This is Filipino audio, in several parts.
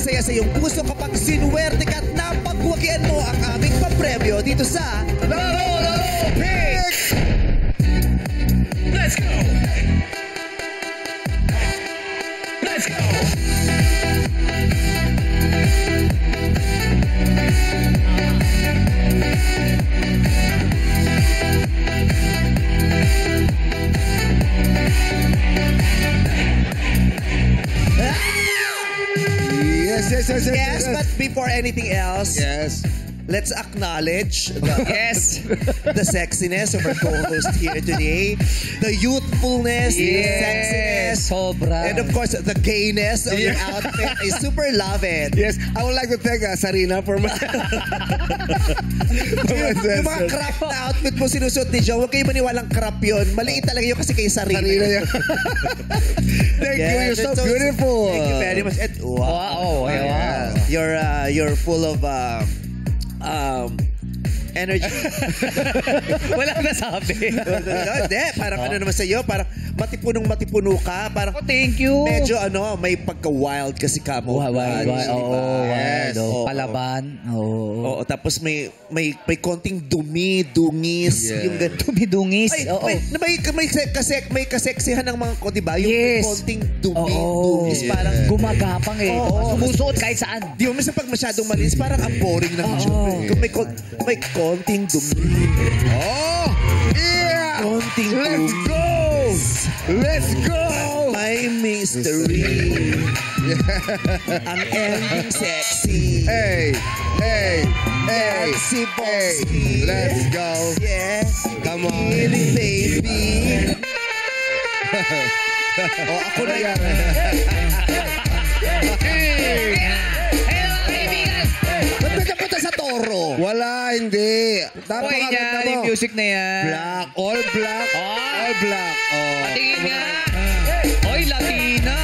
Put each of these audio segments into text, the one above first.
saya sa iyong puso kapag sinuwerte ka at napagwagian mo ang aming papremyo dito sa Laro Pick! Let's go! Let's go! Yes, but before anything else, let's acknowledge the sexiness of our co-host here today, the youthfulness, the sexiness, sobra. and of course the gayness of your outfit. I super love it. Yes, I would like to thank Sarina for my... Yung mga crop na outfit mo sinusuot ni Joe, huwag kayo maniwalang crop yun. Maliit talaga yun kasi kay Sarina. Thank you, you're so beautiful. Thank you very much. And, wow. You're full of energy. Walang nasabi. Hindi, parang ano naman sa'yo, parang matipuno ka. Parang, thank you. Medyo may pagka-wild kasi ka mo. Wild. Yes. Palaban. Oo, tapos may konting dumi-dungis. Yeah. Yung dumi-dungis. May kaseksihan ng mga ko, diba? Yung may konting dumi-dungis. Parang gumagapang eh. Sumusuot kahit saan. Di mo, minsan pag masyadong malinis, parang ang boring ng show. Kung may konting dumi. Konting dumi. Let's go! My mystery. Ang ending sexy. Hey. Boxy. Let's go. Yeah. Come on. Really, baby. Ako na yan. Ba't nagkapunta sa toro? Wala, hindi. Napakaganda mo. Yung music na yan. Black, all black. All black. Patingin nga. Oy, Latina.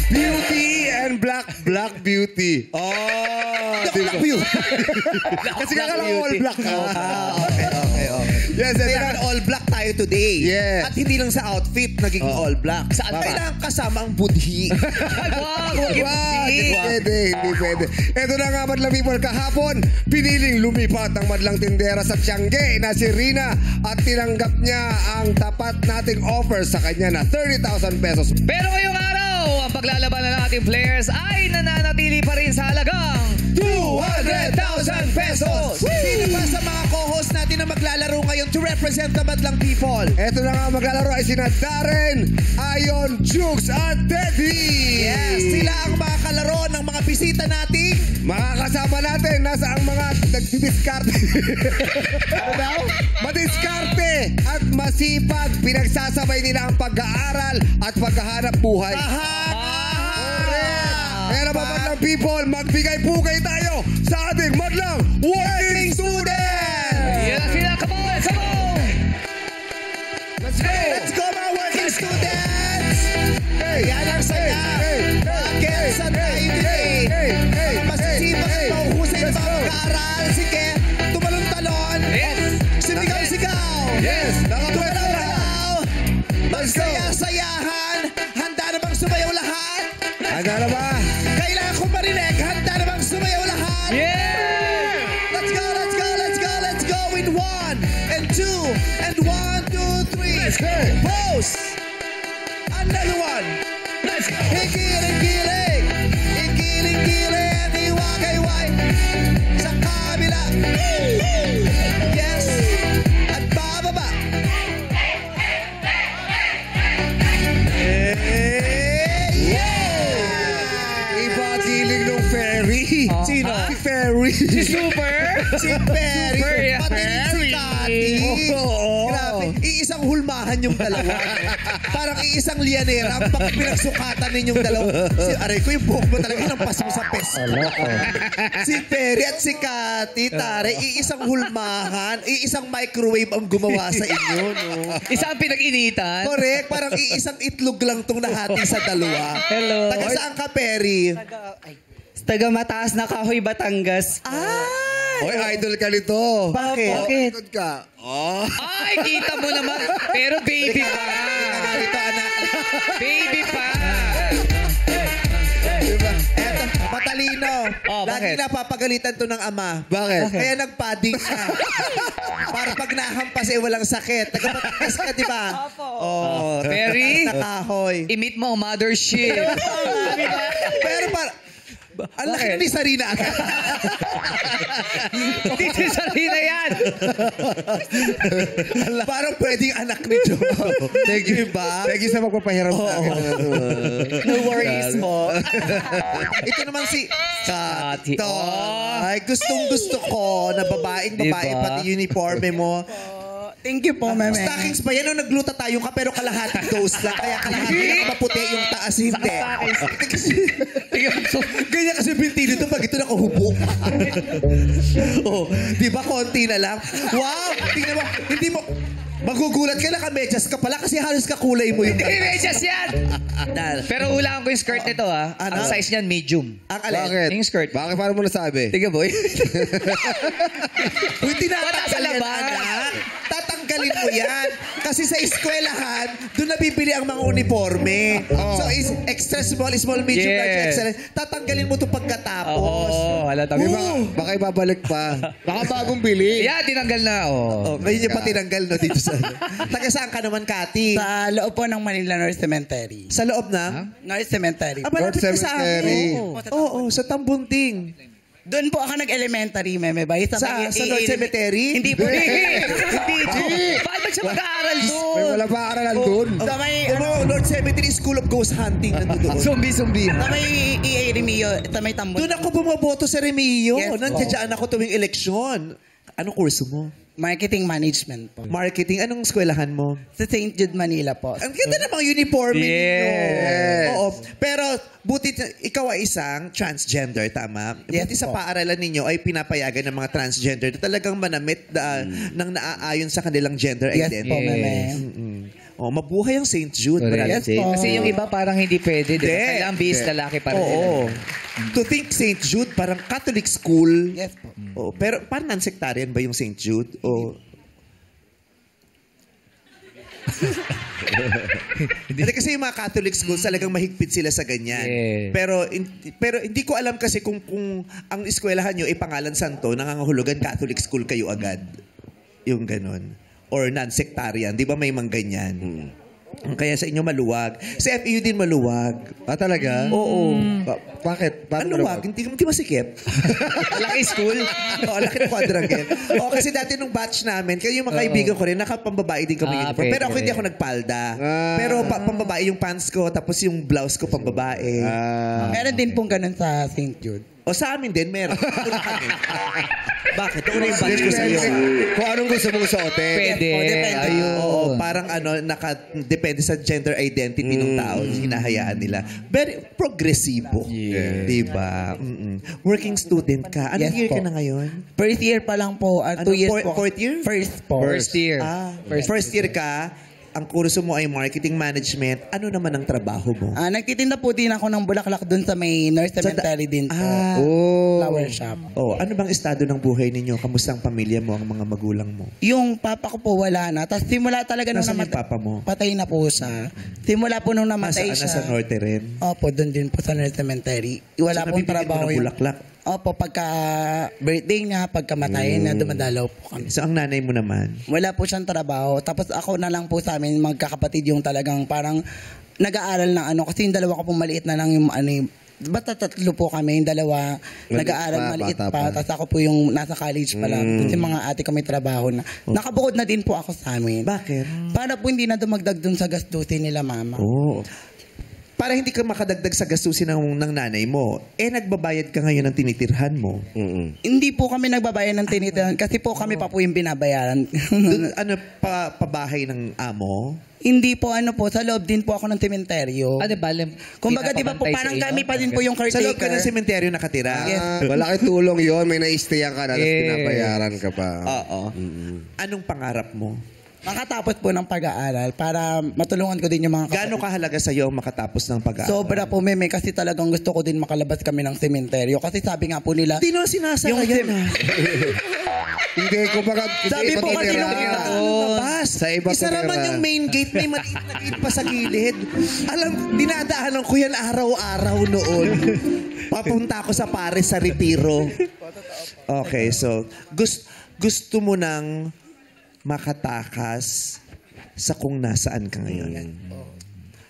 Beauty and black beauty. Black beauty. Kasi kakala all black ka. Okay. Yes. Kailangan all black tayo today. Yes. At hindi lang sa outfit naging all black. Saan pa? Kailangan kasama ang budhi. Hindi pwede. Ito na nga, madlang people, kahapon, piniling lumipat ang madlang tindera sa Tiangge na si Rina at tinanggap niya ang tapat nating offer sa kanya na 30,000 pesos. Pero ngayong araw, ang paglalaban ng ating players ay nananatili pa rin sa halagang 200,000 pesos! Sino pa sa mga co-host natin na maglalaro ngayon to represent the madlang people? Ito na nga, maglalaro ay sina Darren, Ayon, Jukes at Teddy! Yes, sila ang mga kalaro ng mga bisita natin. Mga kasama natin, nasa ang mga nagdidiskarte. Ano daw? Madiskarte at masipag. Pinagsasabay nila ang pag-aaral at paghahanap buhay. Kaya naman, madlang people, magbigay-pugay tayo sa ating madlang working student! Yan sila, come on! Let's go! Let's go, mga working students! Yan ang saya! Bakit sa tayo today? Mga masisipag at mahuhusay na mga pag-aaral. Sige, tumalon-talon! Sigaw-sigaw! Tumalon-talaw! Magsaya-sayahan! Handa na bang sumayaw lahat? Handa na ba? Kailangan ko marinig. Handa na bang sumayaw lahat? Yeah! Let's go! In 1 and 2 and 1, 2, 3. Let's go! Pose! Another one. Let's go! Igiling-giling. Igiling-giling. Iwagayway. Sa kabila. Yes. At bababa. Iba giling ng fairy. Sino? Si Fairy. Si Super? Si Perry. Super, yeah. Pati rin si Cathy. Oo. Grabe. Iisang hulmahan yung dalawa. Parang iisang lianera. Ang pinagsukatan ninyong dalawa. Aray ko, yung buhok mo talaga hinampas mo sa peso. Si Perry at si Cathy, tare, iisang hulmahan, iisang microwave ang gumawa sa inyo, no? Isang pinag-initan. Correct. Parang iisang itlog lang tong nahati sa dalawa. Hello. Taga saan ka, Perry? Taga Mataas na Kahoy, Batangas. Oy, idol ka nito. Bakit? Idol ka. Ay, kita mo naman. Pero baby pa. ganito, anak. Baby pa. Diba? Eto, matalino. Oh, Lagi bakit? napapagalitan to ng ama. Bakit? Kaya nagpadding ka. Para pag nahampas walang sakit. Nagpapatas ka, di ba? Opo. Oh, Very. nakahoy. I-meet mo ang mothership. Pero ang laki Bakit? ni Sarina agad. Hindi si Sarina yan. Parang pwedeng anak ni Joe. Thank you. Diba? Thank you sa magpapahiram sa akin. No worries po. Ito naman si Kati. Kato. Oh. Ay, gustong-gusto ko na babae, Diba? pati uniforme mo. Thank you po, meme. Stockings pa yan, no, nagluta tayo ka, pero kalahati dose lang. Kaya kalahati lang maputi yung taas, hindi. Ganyan kasi binti dito pag ito nakahubo. Oh, di ba konti na lang? Wow! Tingnan mo, hindi mo, magugulat ka, nakamedyas ka pala kasi halos kakulay mo yung Hindi medyas yan. Pero hulaan ko yung skirt nito ha. Ano? Ang size niyan medium. Ang alin? Bakit? Yung skirt. Bakit? Paano mo nasabi? Tiga boy. Uy, Wala sa tinatanggal yan, labas. anak. Tatanggalin mo yan. Kasi sa eskwelahan, doon nabibili ang mga uniforme. So, is extra small, medium, Yes. large, XL. Tatanggalin mo ito pagkatapos. Oo, halata Di mo. ba? Baka ibabalik pa. Baka bagong bili. Yeah, tinanggal na. Oh. Oh, ngayon yung pa tinanggal no, dito sa... Taga saan ka naman, Kati? Sa loob po ng Manila North Cemetery. Sa loob ng... North Cemetery. Ah, malapit ka sa Cemetery. akin. Oo, sa Tambunting. Doon po ako nag-elementary, meme. Bay. Sa North Cemetery? Hindi po. Hindi. Paano ba siya mag-aaral May doon? wala pa aralan doon. Sa may, North Cemetery School of Ghost Hunting nandun doon. Zombie. sa may EA Remio, sa may tambon. Doon ako bumaboto sa Remio. Yes, Nandiyan ako tuwing eleksyon. Anong kurso mo? Marketing management po. Marketing. Anong eskwelahan mo? Sa St. Jude, Manila po. Ang ganda namang uniforme Yes. ninyo. Oo. Pero buti ikaw ay isang transgender, tama? Yes Buti sa po. paaralan ninyo ay pinapayagan ng mga transgender na talagang manamit ng naaayon sa kanilang gender Yes identity. po, meme. Mm-mm. Oh, mabuhay ang St. Jude. Correct. Maraming Yes po. Kasi yung iba parang hindi pwede. Di ba? Hindi. Kailangan bis lalaki pa rin. Oo. To think St. Jude, parang Catholic school. Yes po. Oh, pero parang non-sectarian ba yung St. Jude? O... Hindi kasi yung mga Catholic schools talagang mahigpit sila sa ganyan. Yeah. Pero hindi ko alam kasi kung ang eskwelahan nyo ay pangalan santo, nangangahulugan Catholic school kayo agad. Yung ganon. Or non-sectarian. Di ba may mga ganyan? Kaya sa inyo maluwag. Sa FEU din maluwag. Ah, talaga? Oo. Bakit? Paano Ano wag? Hindi masikip. Malaki school. Oo, laki ng quadrangle. Oo, kasi dati nung batch namin, kaya yung mga kaibigan ko rin, nakapambabae din kami uniform. pwede. Pero ako hindi ako nagpalda. Ah. Pero pambabae yung pants ko, tapos yung blouse ko pambabae. Meron din pong ganun sa St. Jude. O sa amin din, meron. Una kami. Bakit? Una yung batch ko sa'yo. Kung anong gusto mong suotin. Pwede. Depende. Ayun. Oo, parang depende sa gender identity ng tao, hinahayaan nila. Very progresibo. Yeah. Diba? Mm-mm. Working student ka. Anong Yes year po. ka na ngayon? First year pa lang po. 2 years po. Fourth year? First po. First year. First year ka, ang kurso mo ay marketing management. Ano naman ang trabaho mo? Nagtitinda po din ako ng bulaklak doon sa may North Cemetery din po. Oh. Flower shop. Oh, ano bang estado ng buhay ninyo? Kamusta ang pamilya mo, ang mga magulang mo? Yung papa ko po wala na. Tapos simula talaga nung Nasaan yung namatay. papa mo? Patay na po siya. Simula po nung namatay siya. Nasa norte rin? Opo, doon din po sa North Cemetery. Wala So, pong nabibigyan mo trabaho ng yun. bulaklak? Opo, pagka birthday niya, pagka matay na, dumadalaw po kami. So, ang nanay mo naman? Wala po siyang trabaho. Tapos ako na lang po sa amin, magkakapatid yung talagang parang nag-aaral ng ano. Kasi yung dalawa ko pong maliit na lang yung basta tatlo po kami, yung dalawa nag-aaral maliit bata pa. pa. Tapos ako po yung nasa college pa lang. Kasi mga ate ko may trabaho na. Nakabukod na din po ako sa amin. Bakit? Para po hindi na dumagdag dun sa gastusin nila mama. Oh. Para hindi ka makadagdag sa gastusin ng nanay mo, nagbabayad ka ngayon ng tinitirhan mo. Hindi po kami nagbabayad ng tinitirahan kasi po kami pa po yung binabayaran. Dun, pabahay ng amo? Hindi po sa loob din po ako ng sementeryo. Ano ba? Kumbaga di ba po parang kami pa din po yung Sa loob ka ng caretaker. sementeryo nakatira? Yes. Malaking tulong yon. May na-stayan ka na, tapos Eh. pinabayaran ka pa. Oo. Anong pangarap mo? Makatapos po ng pag-aaral para matulungan ko din yung mga Gaano kahalaga sa iyo ang makatapos ng pag-aaral? Sobra po, Meme, kasi talagang gusto ko din makalabas kami ng sementeryo. Kasi sabi nga po nila, Hindi na sinasaka yan. Hindi, kumbaga, Sabi po kasi nung iba, lumabas. Sa iba Isa tumira. naman yung main gate, may maliit na gate pa sa gilid. Alam, dinadaanan ko yan araw-araw noon. Papunta ako sa Paris sa Retiro. Okay, so, gusto mo nang makatakas sa kung nasaan ka ngayon.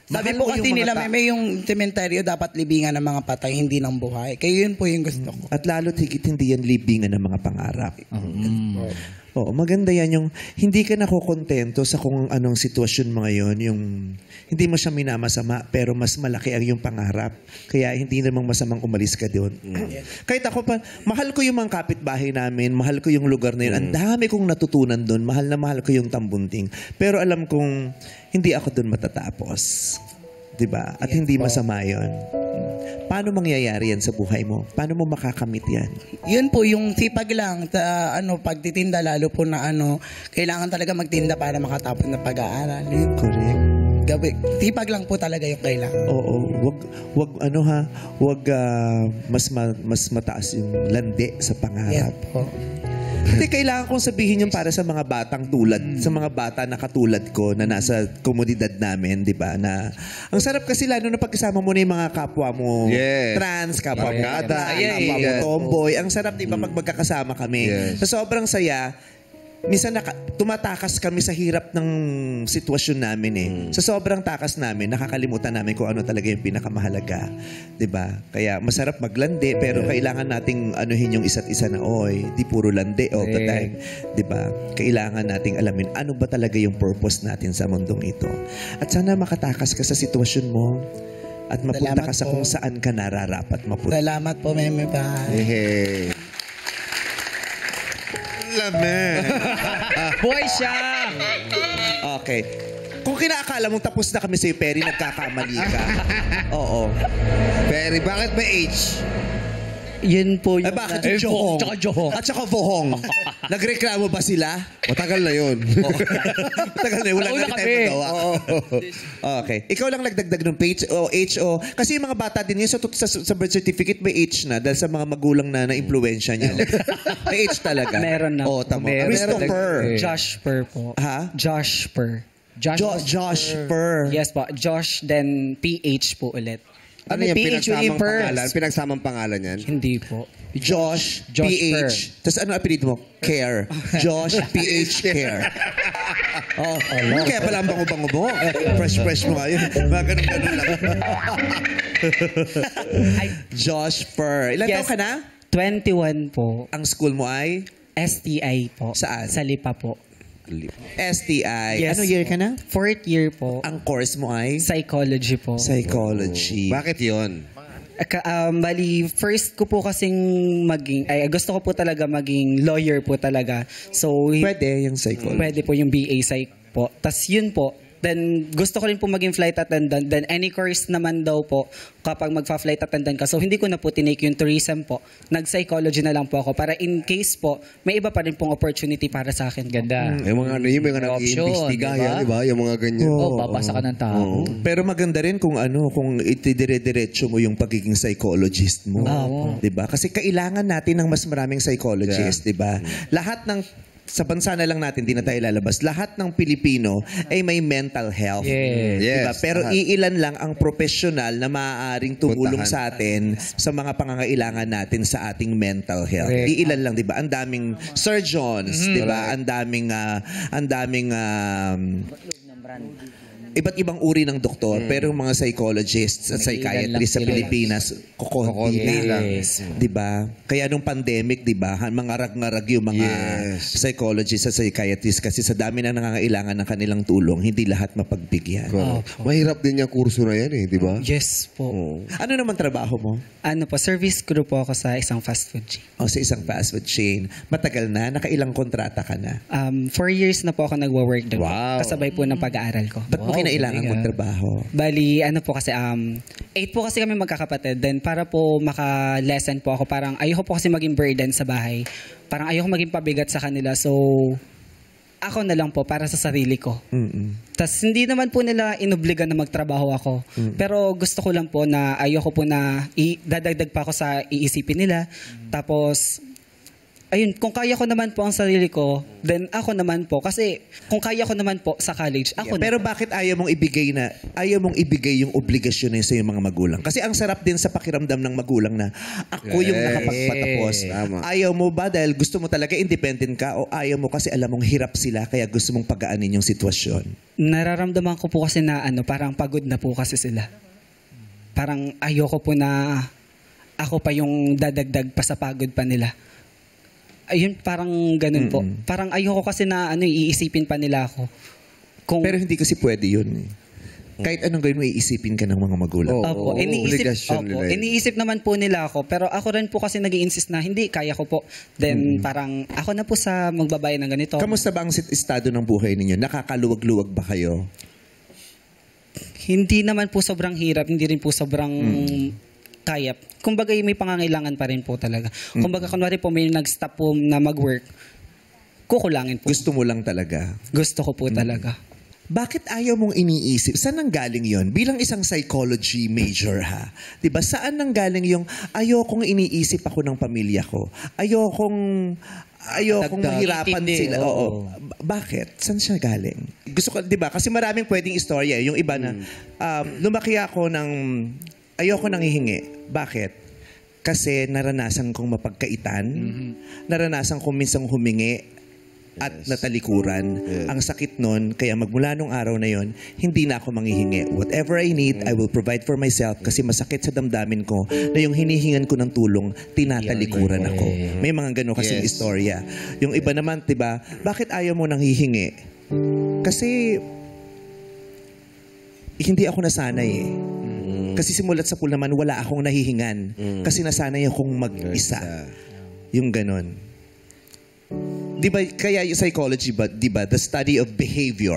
sabi Mahal po mo kasi yung mga nila, Meme, yung sementeryo dapat libingan ng mga patay, hindi ng buhay. Kaya yun po yung gusto ko. At lalo't higit hindi yan libingan ng mga pangarap. Oo, maganda yan yung hindi ka nakokontento sa kung anong sitwasyon mo ngayon, yung hindi mo siya minamasama pero mas malaki ang yung pangarap. Kaya hindi namang masamang umalis ka doon. Kahit ako pa, mahal ko yung mga kapitbahay namin, mahal ko yung lugar na yun. Ang dami kong natutunan doon, mahal na mahal ko yung Tambunting. Pero alam kong hindi ako doon matatapos. 'Di ba? At hindi masama yun. Paano mangyayari yan sa buhay mo? Paano mo makakamit yan? Yun po, yung sipag lang sa pagtitinda, lalo po na kailangan talaga magtinda para makatapos ng pag-aaral. Yun. Correct. Sipag lang po talaga yung kailangan. Oo, wag mas mataas yung landi sa pangarap. Yan po. Hindi, kailangan kong sabihin yung para sa mga batang tulad, sa mga bata na katulad ko na nasa komunidad namin, di ba? Na, ang sarap kasi lalo na pagkasama mo na yung mga kapwa mo Yes. trans, kapwa mo Barkada. kapwa mo Yes. tomboy. Ang sarap, di ba, pag magkakasama kami. Yes. Sa sobrang saya, minsan tumatakas kami sa hirap ng sitwasyon namin eh. Sa sobrang takas namin, nakakalimutan namin kung ano talaga yung pinakamahalaga. 'Di ba? Kaya masarap maglandi pero kailangan nating anuhin yung isa't isa na oy, di puro landi all the time. 'Di ba? Kailangan nating alamin ano ba talaga yung purpose natin sa mundong ito. At sana makatakas ka sa sitwasyon mo at mapunta Salamat ka sa po. kung saan ka nararapat mapunta. Salamat po, Meme. Bye. Hey. Laman. Buhay siya! Okay. Kung kinaakala mong tapos na kami sa'yo, Perry, nagkakamali ka. Oo. Perry, bakit may H? Yun po Eh yung... bakit yung Johong? Tsaka Johong. At saka Vohong. Nagreklamo ba sila? Matagal na yun. Tagal na, wala Nauna na tayo kami. magawa. Okay. Ikaw lang nagdagdag ng page o H o... Kasi yung mga bata din yun, sa birth certificate may H na dahil sa mga magulang na na-impluensya niya. May H talaga. Meron na. Oh, tama. Meron. Christopher. Josh Per po. Ha? Josh Per. Josh. Josh Per. Yes po. Josh, then PH po ulit. Ano May yung PH with pinagsamang first. pangalan? Pinagsamang pangalan yan? Hindi po. Josh, Josh PH. Tapos ano apelido mo? Care. Josh, PH, Care. Oh, kaya pala ang bango-bango mo. Fresh mo nga yun. Mga ganun-ganun lang. Josh Per. Ilan Yes. taon ka na? 21 po. Ang school mo ay STI po. Saan? Sa Lipa po. STI. Yes Ano year po. ka na? 4th year po. Ang course mo ay? Psychology po. Psychology. Bakit yun? Bali, first ko po kasing gusto ko po talaga maging lawyer po talaga. So, Pwede yung psychology. pwede po yung BA Psych po. Tas yun po. Then, gusto ko rin po maging flight attendant. Then, any course naman daw po kapag magfa-flight attendant ka. So, hindi ko na po tinake yung tourism po. Nag-psychology na lang po ako para in case po, may iba pa rin pong opportunity para sa akin. Ganda. Yung mga ano, yung mga Option, nag-iimbestiga diba? yan, di ba? Yung mga ganyan. Oh, babasa ka ng tao. Pero maganda rin kung kung itidire-diretso mo yung pagiging psychologist mo. 'Di ba? Kasi kailangan natin ng mas maraming psychologist, 'di ba? Lahat ng sa bansa na lang natin, di na tayo lalabas. Lahat ng Pilipino ay may mental health. Yes. Diba? Yes, Pero lahat. iilan lang ang professional na maaaring tumulong Puntahan. sa atin sa mga pangangailangan natin sa ating mental health. Correct. Iilan lang, 'di ba? Ang daming surgeons, 'di ba? Ang daming iba't ibang uri ng doktor, pero yung mga psychologists at psychiatrists sa Pilipinas, kukonti lang. Yes. 'Di ba? Kaya nung pandemic, 'di ba, mangarag-ngarag yung mga Yes. psychologists at psychiatrists kasi sa dami na nangangailangan ng kanilang tulong, hindi lahat mapagbigyan. Mahirap din yung kurso na yan eh, di ba? Yes po. Ano naman trabaho mo? Ano po, service crew po ako sa isang fast food chain. O sa isang fast food chain. Matagal na? Nakailang kontrata ka na? 4 years na po ako nagwo-work doon. Wow. Kasabay po ng pag-aaral ko. Ba't mo kinailangan magtrabaho? Bali, ano po kasi, 8 po kasi kami magkakapatid. Then, para po maka-lesson po ako, parang ayoko po kasi maging burden sa bahay. Parang ayoko maging pabigat sa kanila. So, ako na lang po para sa sarili ko. Tas hindi naman po nila inobliga na magtrabaho ako. Pero gusto ko lang po na ayoko po na dadagdag pa ako sa iisipin nila. Tapos ayun, kung kaya ko naman po ang sarili ko, then ako naman po. Kasi kung kaya ko naman po sa college, ako Pero bakit ayaw mong ibigay yung obligasyon na yun sa iyong mga magulang? Kasi ang sarap din sa pakiramdam ng magulang na ako yung nakapagpatapos. Tama. Ayaw mo ba dahil gusto mo talaga independent ka o ayaw mo kasi alam mong hirap sila kaya gusto mong pagaanin yung sitwasyon? Nararamdaman ko po kasi na parang pagod na po kasi sila. Parang ayoko po na ako pa yung dadagdag pa sa pagod pa nila. Ayun, parang ganun po. Parang ayoko kasi na iisipin pa nila ako. Pero hindi kasi pwede yun. Kahit anong gawin mo, iisipin ka ng mga magulang. Opo, iniisip naman po nila ako. Pero ako rin po kasi nag-i-insist na hindi, kaya ko po. Then parang ako na po sa magbabayad ng ganito. Kamusta ba ang estado ng buhay ninyo? Nakakaluwag-luwag ba kayo? Hindi naman po sobrang hirap, hindi rin po sobrang kaya. Kumbaga may pangangailangan pa rin po talaga. Kumbaga kunwari po may nag-stop po na mag-work, kukulangin po. Gusto mo lang talaga? Gusto ko po talaga. Bakit ayaw mong iniisip? Saan nang galing yon? Bilang isang psychology major ha? Diba? Saan nang galing yung ayokong iniisip ako ng pamilya ko? Ayokong mahirapan sila. Oo. Bakit? Saan siya galing? Gusto ko, diba? Kasi maraming pwedeng istorya. Yung iba na, lumaki ako ng ayoko nang hihingi. Bakit? Kasi naranasan kong mapagkaitan, naranasan kong minsang humingi at natalikuran. Ang sakit nun, kaya magmula nung araw na yon, hindi na ako manghihingi. Whatever I need, I will provide for myself kasi masakit sa damdamin ko na yung hinihingan ko ng tulong, tinatalikuran ako. May mga gano'n kasing istorya. Yung iba naman, diba, bakit ayaw mo nang hihingi? Kasi hindi ako nasanay eh. Kasi simulat sa pool naman, wala akong nahihingan. Kasi nasanay akong mag-isa. Yung ganon. Di ba, kaya yung psychology ba, di ba, the study of behavior.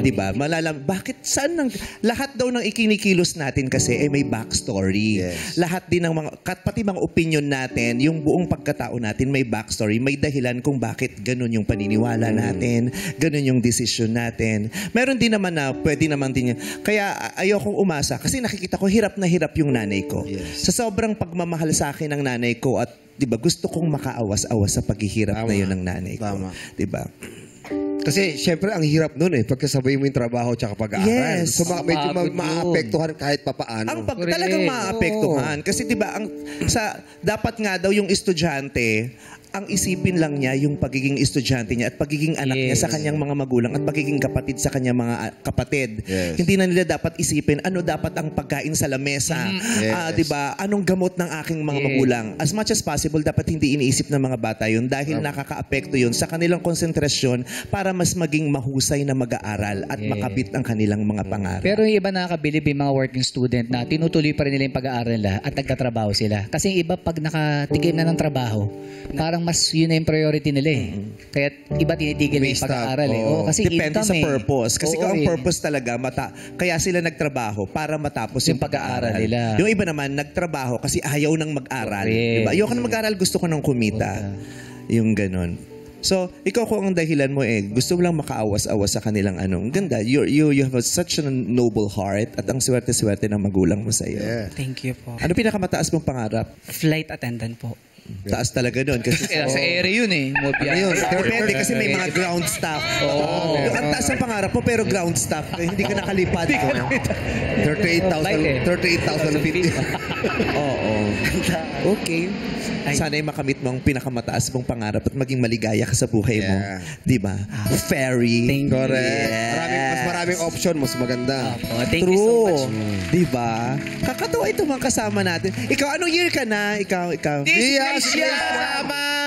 Di ba, bakit, saan nang, lahat daw ng ikinikilos natin kasi may backstory. Lahat din ng mga, pati mga opinion natin, yung buong pagkatao natin may backstory, may dahilan kung bakit ganun yung paniniwala natin, ganun yung decision natin. Meron din naman na, pwede naman din yun. Kaya ayokong umasa, kasi nakikita ko hirap na hirap yung nanay ko. Sa sobrang pagmamahal sa akin ng nanay ko at diba, gusto kong makaawas-awas sa paghihirap na yun ng nanay ko. Diba? Kasi syempre ang hirap nun pagkasabay mo yung trabaho at pag-aaral. Yes. So medyo maapektuhan kahit papaano. Talagang maapektuhan. Kasi diba, dapat nga daw yung estudyante, ang isipin lang niya yung pagiging estudyante niya at pagiging anak niya sa kanyang mga magulang at pagiging kapatid sa kanyang mga kapatid. Hindi na nila dapat isipin ano dapat ang pagkain sa lamesa. Diba? Anong gamot ng aking mga magulang. As much as possible, dapat hindi iniisip ng mga bata yun dahil nakakaapekto yun sa kanilang konsentrasyon para mas maging mahusay na mag-aaral at makabit ang kanilang mga pangarap. Pero yung iba nakakabilib yung mga working student na tinutuloy pa rin nila yung pag-aaral nila at nagtatrabaho sila. Kasi yung iba pag nakatigil na ng trabaho, parang mas yun na yung priority nila Kaya iba tinitigil yung pag-aaral kasi depende income sa purpose. Kasi kung ang Oo, purpose talaga, kaya sila nagtrabaho para matapos yung pag-aaral nila. Yung iba naman, nagtrabaho kasi ayaw nang mag-aral. Diba? Ayoko nang mag-aral, gusto ko nang kumita. Yung ganon. So, ikaw kung ang dahilan mo gusto mo lang makaawas-awas sa kanilang Ang ganda. You have such a noble heart at ang swerte-swerte ng magulang mo sa iyo. Thank you po. Ano pinakamataas mong pangarap? Flight attendant po. Taas talaga doon. Kasi Sa ere yun depende kasi may mga ground staff. Ang taas ng pangarap mo pero ground staff. Hindi ka nakalipad. 38,000 feet. Oo. Okay. Sana'y makamit mo ang pinakamataas mong pangarap at maging maligaya ka sa buhay mo. Di ba? Fairy. Thank you. Correct. Mas maraming option, mas maganda. Thank you so much. Di ba? Kakatawa ito mga kasama natin. Ikaw, anong year ka na? Ikaw.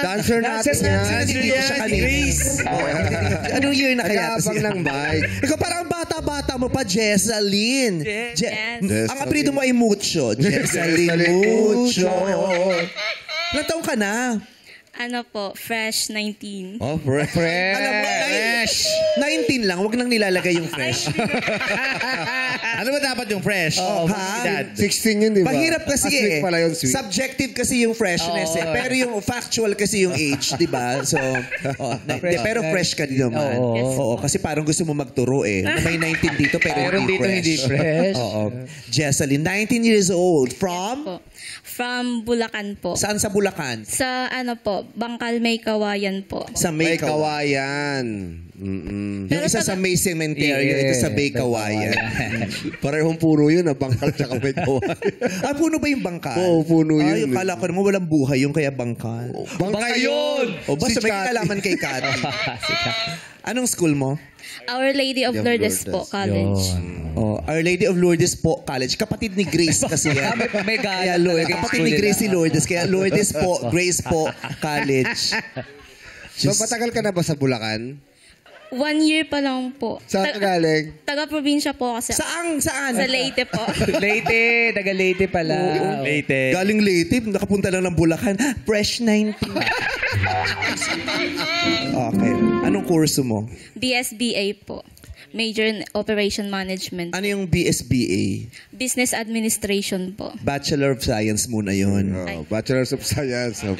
Dancer natin yan. Hindi ko siya kanina. Anong year na kaya? Nag-aabang ng bike. Ikaw parang bata-bata mo pa, Jessalyn. Ang apelido mo ay Mucho. Jessalyn Mucho. Ilang taong ka na? Ano po, Fresh 19. Oh, fresh. Alam mo, 19 lang, wag nang nilalagay yung fresh. Ano ba dapat yung fresh? Ha? 16 yun, di ba? Mahirap kasi Sweet pala yun, sweet. Subjective kasi yung freshness eh. Pero yung factual kasi yung age, di ba? So, pero fresh ka din naman. Oo, kasi parang gusto mo magturo eh. Na may 19 dito pero hindi dito fresh. hindi fresh. Oo. Jesseline, 19 years old. From? Po. From Bulacan po. Saan sa Bulacan? Sa ano po, Bangkal May Kawayan po. Sa May May Kawayan. kawayan. Mm-mm. Yung isa sa May Cemetery, yung ito sa May Kawayan. Parehong puno yun, bangkal tsaka may kawayan. Puno ba yung bangkal? Oo, puno yun. Ay, kala ko naman walang buhay yung kaya bangkal. Bangkal yun! O basta Si may Cathy. kinalaman kay Kat. Anong school mo? Our Lady of Lourdes po, college. Oh, Our Lady of Lourdes po College. Kapatid ni Grace kasi yan. May Kaya gala Lourdes. talaga yung Kapatid school ni Grace si nila. Lourdes. Kaya Lourdes po, Grace po College. So, matagal ka na ba sa Bulacan? 1 year pa lang po. Saan ka galing? Taga-probinsya po kasi. Saan? Sa Leyte po. Leyte, taga Leyte pala. Leyte. Galing Leyte, nakapunta lang ng Bulacan. Fresh 19. Okay. Anong kurso mo? BSBA po. Major in Operation Management. Ano yung BSBA? Business Administration po. Bachelor of Science muna yun. Oh, Bachelor's of Science. Oh.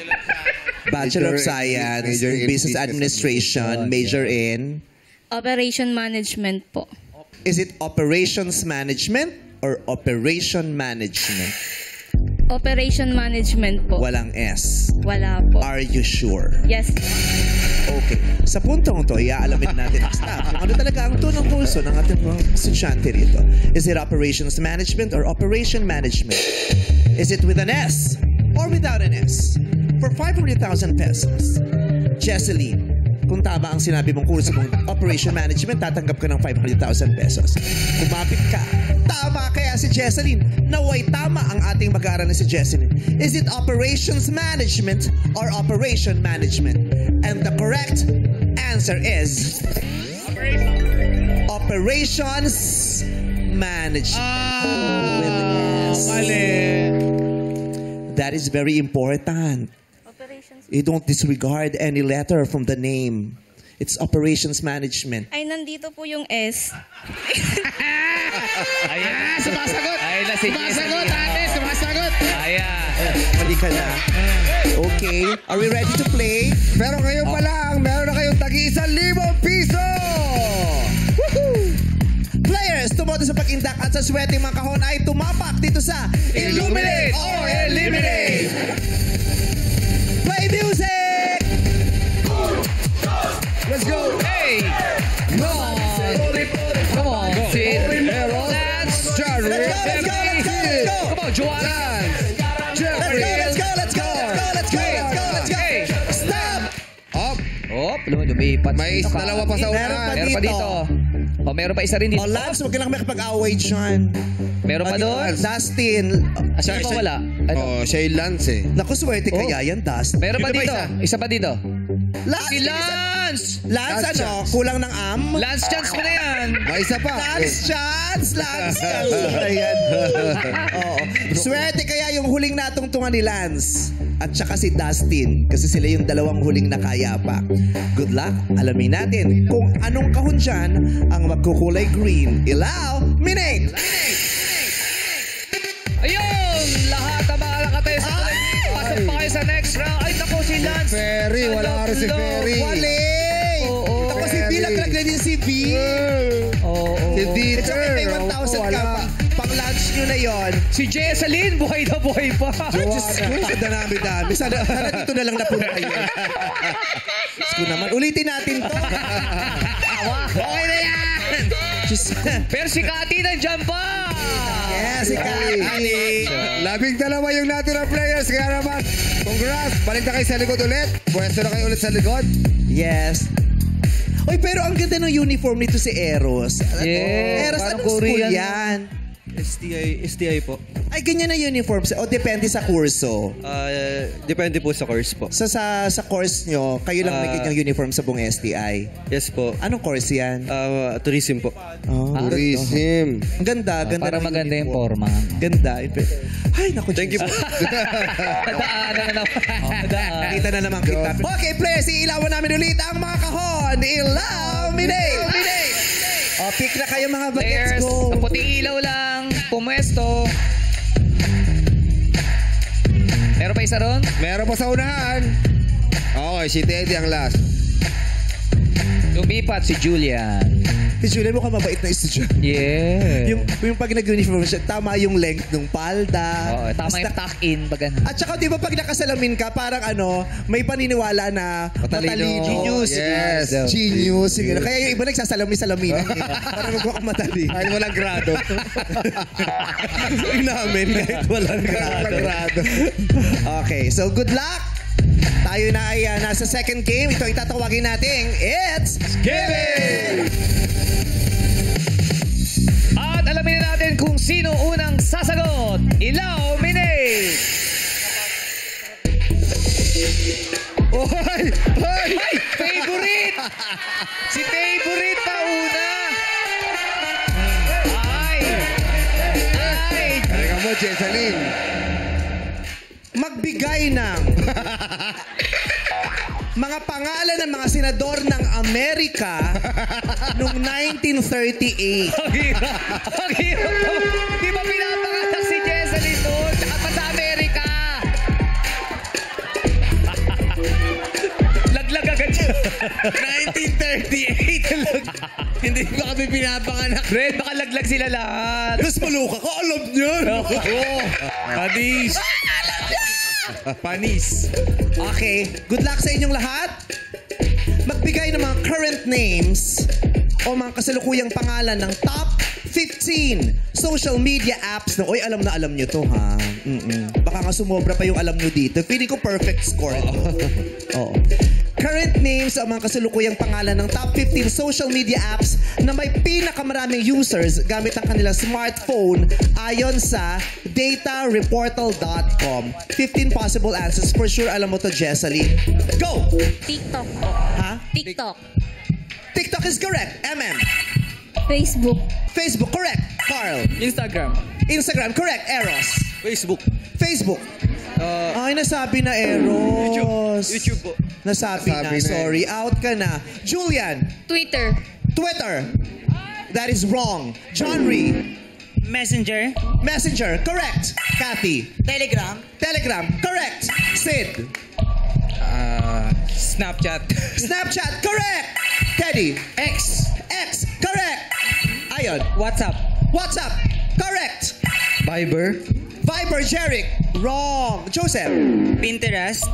Bachelor of Major in- Science, major in Business business Administration, major in... Operation Management po. Is it Operations Management or Operation Management? Operation Management po. Walang S. Wala po. Are you sure? Yes. Okay. Sa puntong to, iaalamin natin ang staff. Kung ano talaga ang tunong kurso ng ating mga estudyante rito. Is it Operations Management or Operation Management? Is it with an S or without an S? For 500,000 pesos. Jesseline, kung tama ang sinabi mong kurso mong Operation Management, tatanggap ka ng 500,000 pesos. Kumapit ka. Tama kaya si Jesseline. Naway tama ang ating mag-aaral na si Jesseline. Is it Operations Management or Operation Management? And the correct answer is Operations Management. With an S. That is very important. Operations. You don't disregard any letter from the name. It's Operations Management. Ay, nandito po yung S. Ayan na, sumasagot. Ayan na, sige. Sumasagot, ate, sumasagot. Ayan. Mali ka na. Okay. Are we ready to play? Pero ngayon pa lang, meron na kayong tagi-1,000 piso! Woohoo! Players, tumoto sa pag-indak at sa sweating mga kahon ay tumapak dito sa Illuminate or Eliminate! Play music! Let's go! Hey! Come on! Come on! Sid. Let's Let's go, let's go, let's go, let's go! Come on, Joanna! Let's go, let's go, let's go, let's go, let's go, let's go, let's go! Stop! Up! Oh, lumipat. May dalawa pa sa Meron unahan. pa Meron pa dito. Oh, meron pa isa rin dito. Oh, Lance, huwag ka lang makipag-away dyan. Meron pa doon. Dustin. Saan pa wala? Ano? Oh, siya yung Lance eh. Naku, swerte kaya yan, Dustin. Meron pa dito. Isa pa dito. Lance! Si Lance! Lance, ano? Kulang ng am? Lance chance mo na yan. May isa pa. Lance chance! Lance chance! Ayan. Oo. Swerte kaya yung huling natungtungan ni Lance at saka si Dustin kasi sila yung dalawang huling nakaya pa. Good luck. Alamin natin kung anong kahon dyan ang magkukulay green. Illuminate! Ayun! Lahat na bahala ka tayo sa kulay. Pasok pa kayo sa next round. Ay, naku, si Lance. Ferry, wala ka rin si Ferry. Wali! Oo. Ako si B, laglag na din si B. Oo. Si It's okay, may Dieter. 1,000 ka pa. Pang-lunch nyo na yon. Si Jesseline, buhay na buhay pa. Diyos ko, sa dami-dami. Sana dito na lang napunta yun. Diyos ko naman. Ulitin natin to. Okay na yan. Diyos ko. Pero si Cathy nandiyan pa. Yes, si Kali. 12 yung natirang players. Kaya naman, congrats. Balik na kayo sa likod ulit. Pwesto na kayo ulit sa likod. Yes. Oy, pero ang ganda ng uniform nito si Eros. Yeah, Eros, parang anong school Korean. yan? STI po. Ay, ganyan na uniform. O depende sa kurso. Depende po sa course po. Sa course nyo, kayo lang may ganyang uniform sa buong STI. Yes po. Anong course yan? Tourism po. Tourism. Ang ganda, ganda. Para ng maganda yung uniform. forma. Ganda. Ay, naku. Thank you po. Nadaanan na naman. Kita na naman kita. Okay, players, iilawan namin ulit ang mga kahon. Illuminate! O, pick na kayo mga bagets. Players, Go! sa puting ilaw lang, pumuesto. Meron pa isa ron? Meron pa sa unahan. Okay, si Teddy ang last. Lumipat si Julian. Si Julian mukhang mabait na estudyante. Yeah. Yung pag nag-uniform siya, tama yung length ng palda. Oo, tama yung tuck-in. At saka di ba pag nakasalamin ka, parang may paniniwala na matalino. Genius. Yes. Genius. Kaya yung iba nagsasalamin-salamin. Para magmakamatali. Kahit walang grado. Yung namin, kahit walang grado. Okay, so good luck. Tayo na ay nasa second game. Ito ay tatawagin natin. It's Gaming! At alamin na natin kung sino unang sasagot. Illuminate! Oy! Oy! Ay! Favorite! Si Favorite pa una! Ay! Ay! Teka mo, Jessalyn. Magbigay ng mga pangalan ng mga senador ng Amerika noong 1938. Ang hirap! Ang hirap! Di ba pinapanganak si Jessalyn doon? Tsaka pa sa Amerika! Laglag agad siya. 1938. Hindi ba kami pinapanganak? Red, baka laglag sila lahat. Mas maluka ko, alam niyo. Panis. Panis. Okay, good luck sa inyong lahat. Magbigay ng mga current names o mga kasalukuyang pangalan ng top 15 social media apps na, oy, alam na alam nyo to, ha? Baka nga sumobra pa yung alam nyo dito. Feeling ko perfect score. Oo. Current names o mga kasalukuyang pangalan ng top 15 social media apps na may pinakamaraming users gamit ang kanilang smartphone ayon sa datareportal.com. 15 possible answers. For sure, alam mo to, Jessalyn. Go! TikTok po. Ha? TikTok. TikTok is correct. MM. Facebook. Facebook, correct. Carl. Instagram. Instagram, correct. Eros. Facebook. Facebook. Ay, nasabi na Eros. YouTube po. Nasabi na. Nasabi na. Sorry, out ka na. Julian. Twitter. Twitter. That is wrong. John Ree. Messenger. Messenger, correct. Kathy. Telegram. Telegram, correct. Sid. Snapchat. Snapchat, correct. Teddy. X. X, correct. Ayon. WhatsApp. WhatsApp, correct. Viber. Viber, Jeric. Wrong. Joseph. Pinterest.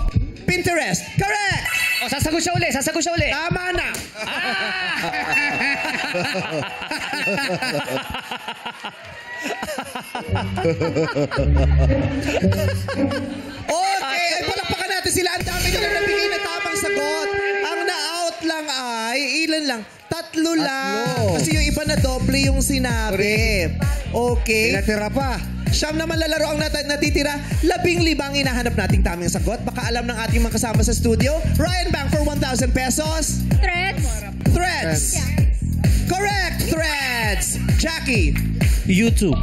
Pinterest, correct. O, sasagot siya uli. Sasagot siya uli. Tama na. Okay, ay palakpakan natin sila. Ang dami nila nabigay na tamang sagot. Ang na-out lang ay, ilan lang? Tatlo lang. Kasi yung iba na doble yung sinabi. Okay. Pinatira pa. Siyam naman lalaro ang natitira. 15 hinahanap nating tamang sagot. Baka alam ng ating mga kasama sa studio. Ryan Bang for 1,000 pesos. Threads. Threads. Correct. Threads. Jackie. YouTube.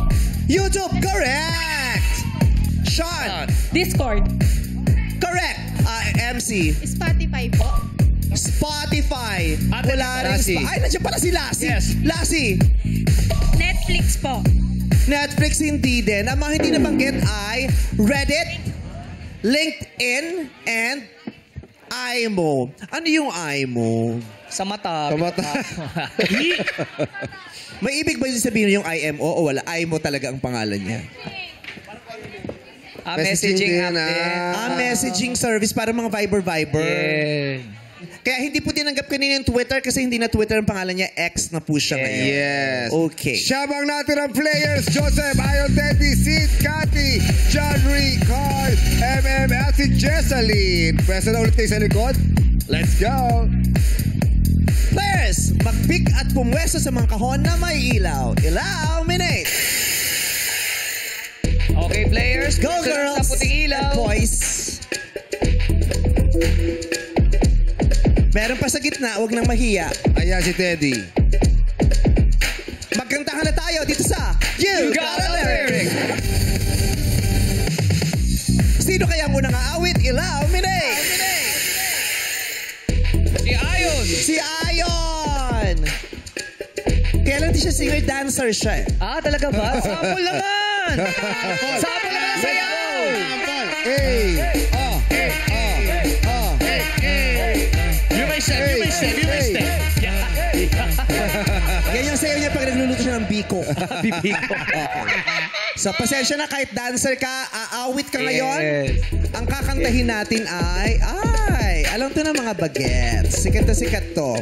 YouTube. Correct. Sean. Discord. Correct. MC. Spotify po. Spotify. Wala rin. Lassie. Ay, nandiyan pala si Lassie. Yes. Lassie. Netflix po. Netflix hindi din. Ang mga hindi nabanggit ay Reddit, LinkedIn, and IMO. Ano yung IMO? Sa mata. Sa mata. May ibig ba sabihin yung IMO o wala? IMO talaga ang pangalan niya. Messaging app din, din. Messaging service para mga Viber. Yeah. Kaya hindi po tinanggap kanina yung Twitter kasi hindi na Twitter ang pangalan niya. X na po siya ngayon. Yes. Okay. Siyabang natin ang players. Joseph, Ayon, Teddy, Sid, Cathy, John Ree, Carl, MM, at si Jessalyn. Pwesa na ulit kayo sa likod. Let's go. Players, mag-pick at pumwesto sa mga kahon na may ilaw. Illuminate! Okay, players. Go, sunod girls! Sa puting ilaw. And boys. Meron pa sa gitna, huwag nang mahiya. Ayan si Teddy. Magkantahan na tayo dito sa You Got a Lyric! Sino kaya muna nga awit? Illuminate! Si Ayon. Si Ayon! Kaya lang di siya singer-dancer siya eh. Talaga ba? Sample naman. Sample naman ang sayaw. Hey! You may step, you may step, you may step. Yan yung sayaw niya pag nagluluto siya ng biko. Bibiko. So, pasensya na kahit dancer ka, aawit ka ngayon. Ang kakantahin natin ay, alam to ng mga bagets. Sikat na sikat to.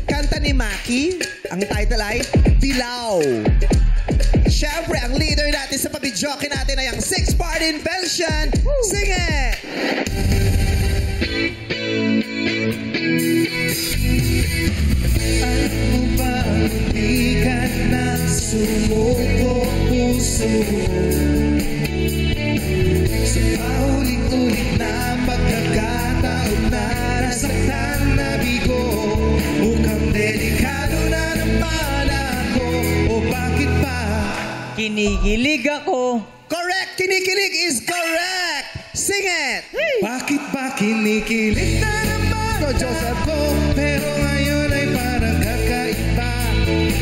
Kanta ni Maki, ang title ay Dilaw. Siyempre, ang leader natin sa pabidyoke natin ay ang six-part invention. Sing it! Ano ba ang hindi ka na sumuko puso mo? Sa paulit-ulit na pagkakataon na nasaktan na bigo, mukhang delikado na naman ako. O bakit ba? Kinikilig ako. Correct! Kinikilig is correct! Sing it! Bakit ba kinikilig na naman Joseph ko? Pero ngayon ay parang kakaiba.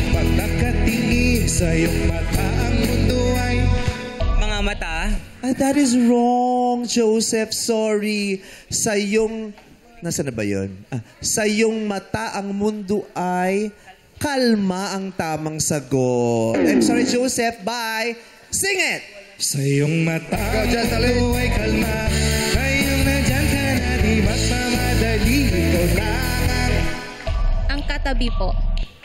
Pag nakatingin sa iyong mata, ang mundo ay Mga mata. That is wrong, Joseph. Sorry. Sa iyong... Nasaan na ba yun? Sa iyong mata, ang mundo ay kalma ang tamang sagot. I'm sorry, Joseph. Bye. Sing it! sa iyong mata. Go, just a little. Ay kalma. Ngayong nandyan ka na, di magmamadali. Ikaw lang Ang katabi po.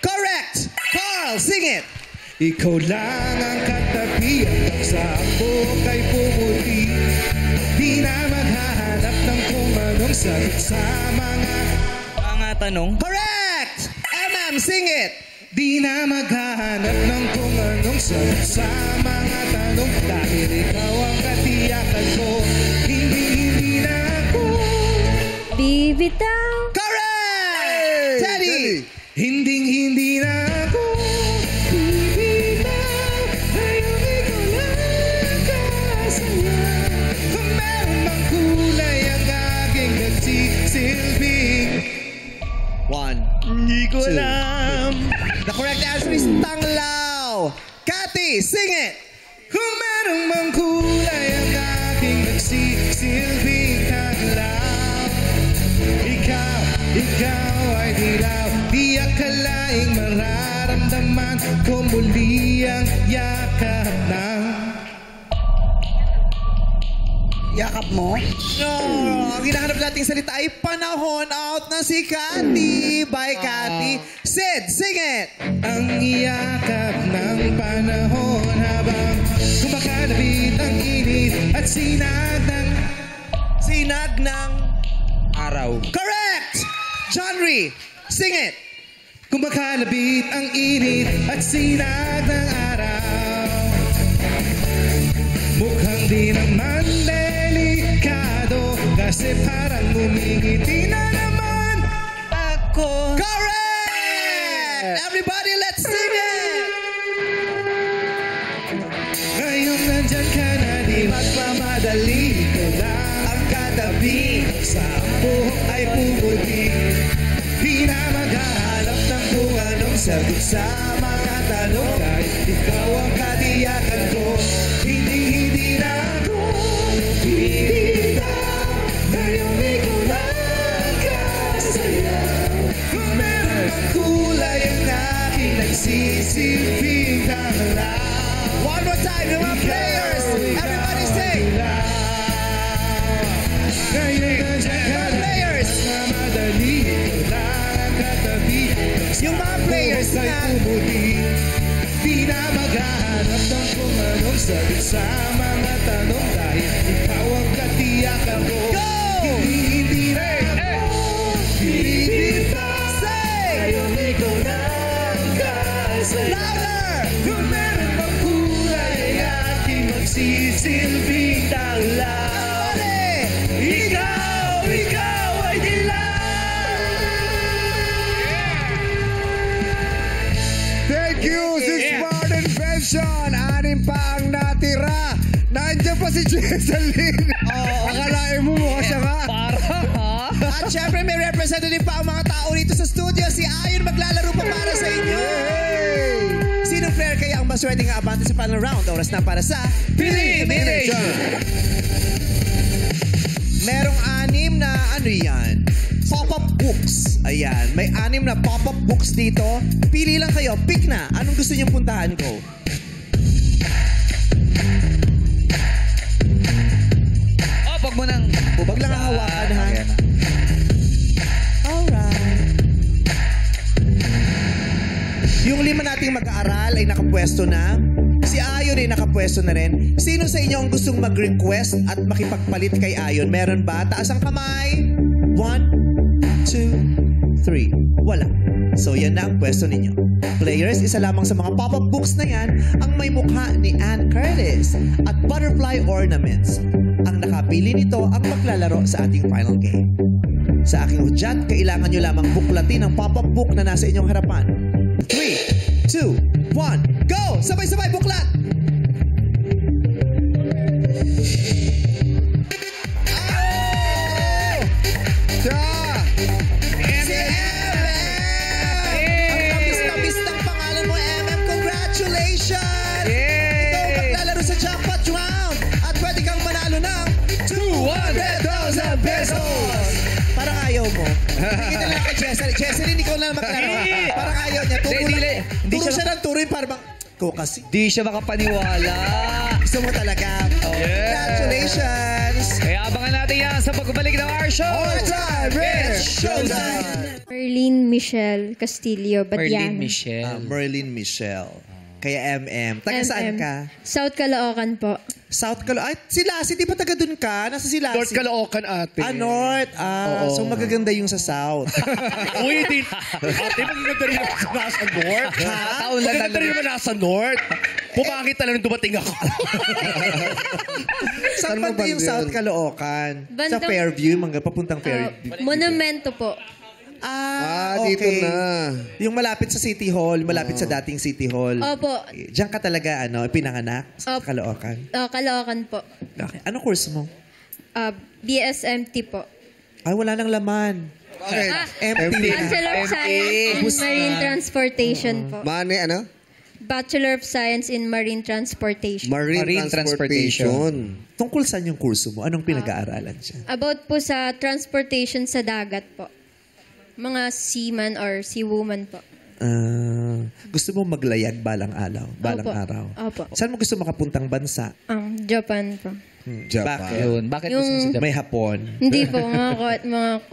Correct! Carl, sing it! Ikaw lang ang katabi at sa buhok ay pumuti. Di na maghahanap ng kung anong sagot sa mga tanong. Correct! MM, sing it! Di na maghahanap ng kung anong sagot sa mga tanong. Dahil ikaw ang katiyakan ko. Hindi na ako Bibitaw. Correct! Teddy! Hindi na ako bibitaw. Ngayon ikaw lang kasaya. Kung meron mang kulay ang aking nagsisilbing. One. Hindi ko alam. The correct answer is Tanglaw. Cathy, sing it! Kung meron mang kulay ang aking nagsisilbing taglaw. Ikaw ay dilaw. Di akalaing mararamdaman ko muli ang yakap ng Yakap mo? No, ang hinahanap nating salita ay panahon. Out na si Cathy. Bye, Cathy. Sid, sing it! ang iyakap ng panahon habang kumakalabit ang init at sinag ng Sinag ng... Araw. Correct! John Ree, sing it! kumakalabit ang init at sinag ng araw. Mukhang di naman delikado kasi parang umingiti na naman ako. Correct! Everybody, let's sing it! Ngayon nandyan ka na di magmamadali. Ikaw lang ang katabi. Sa buhok ay pumuti. Di na maghahanap ng kung anong sagot sa mga tanong. Kahit ikaw ang katiyakan ko. Hindi na ako bibitaw. Ngayon ikaw lang kasaya. Kung meron ang kulay ang aking nagsisilbing tanglaw. One more time, the mga players! Everybody sing! Ngayon nandyan ka na Players! mamadali. Ikaw lang ang katabi. Yung mga players Ay na... pumuti. Di na maghahanap ng kung anong sagot sa mga tanong. Dahil ikaw ang katiyakan ko. Go! Hindi na ako bibitaw. Sing! Ngayon ikaw lang kasaya. Louder! Kung meron bang kulay ay aking magsisisi. silbing tanglaw. Ikaw ay Thank you, Six Smart Invention. 6 pa ang natira. Nandiyan pa si Jesseline. Akalain mo mukha siya nga. At syempre may representative pa ang mga tao dito sa studio. Si Ayon maglalaro pa para sa inyo. Sinong player kaya ang maswerte nga abante sa final round? Oras na para sa Pili Minute. Merong 6 na ano yan? Pop-up books. Ayan. May 6 na pop-up books dito. Pili lang kayo. Pick na. Anong gusto niyong puntahan ko? Wag mo nang... Huwag lang ang hawakan, ha? Alright. Yung 5 nating mag-aaral ay nakapwesto na. Si Ayon ay nakapwesto na rin. Sino sa inyo ang gustong mag-request at makipagpalit kay Ayon? Meron ba? Taas ang kamay. 1, 2, 3. Wala. So yan na ang pwesto ninyo. Players, isa lamang sa mga pop-up books na yan ang may mukha ni Ann Curtis at butterfly ornaments. Ang nakapili nito ang maglalaro sa ating final game. Sa aking hudyat, kailangan nyo lamang buklatin ang pop-up book na nasa inyong harapan. 3, 2, 1, go! Sabay-sabay buklat! Si MM! Ang tamis-tamis ng pangalan mo, MM. Congratulations! Ikaw ang maglalaro sa jackpot round at pwede kang manalo ng 200,000 pesos! Parang ayaw mo. Hindi na lang kay Jesseline. Jesseline, ikaw na maglaro. Parang ayaw niya. Turo siya ng turo yung parang ko kasi. Di siya makapaniwala. Gusto mo talaga. Congratulations! Kaya abangan natin yan sa pagbabalik ng our show. All time, Rich Showtime! Merlene Michelle Castillo, Merlene Badiana. Michelle. Merlene Michelle. Kaya MM. Taga saan ka? South Caloocan po. South Caloocan. Ay, si Lassie, di ba taga dun ka? Nasa si Lassie? North Caloocan, ate. North. So magaganda yung sa South. Uy, di. Ate, magaganda rin ako sa nasa North. Taon lang Magaganda rin naman nasa North. Pumangit na lang nung dumating ako. Saan banda yung South Caloocan? Sa Bandang- Fairview, papuntang Fairview. Monumento po. Dito na. Yung malapit sa City Hall, malapit sa dating City Hall. Opo. Diyan ka talaga, pinanganak sa Opo. Caloocan. Caloocan po. Okay. Ano course mo? BSMT po. Ay, wala nang laman. Okay. Empty na. Bachelor of Science in Marine Transportation po. Mane, ano? Bachelor of Science in Marine Transportation. Marine Transportation. Tungkol saan yung kurso mo? Anong pinag-aaralan siya? About po sa transportation sa dagat po. Mga seaman or seawoman po. Gusto mo maglayag balang Opo. araw? Opo. Saan mo gusto makapuntang bansa? Japan po. Bakit? Yun. Bakit gusto mo si Japan? May Hapon. Hindi po,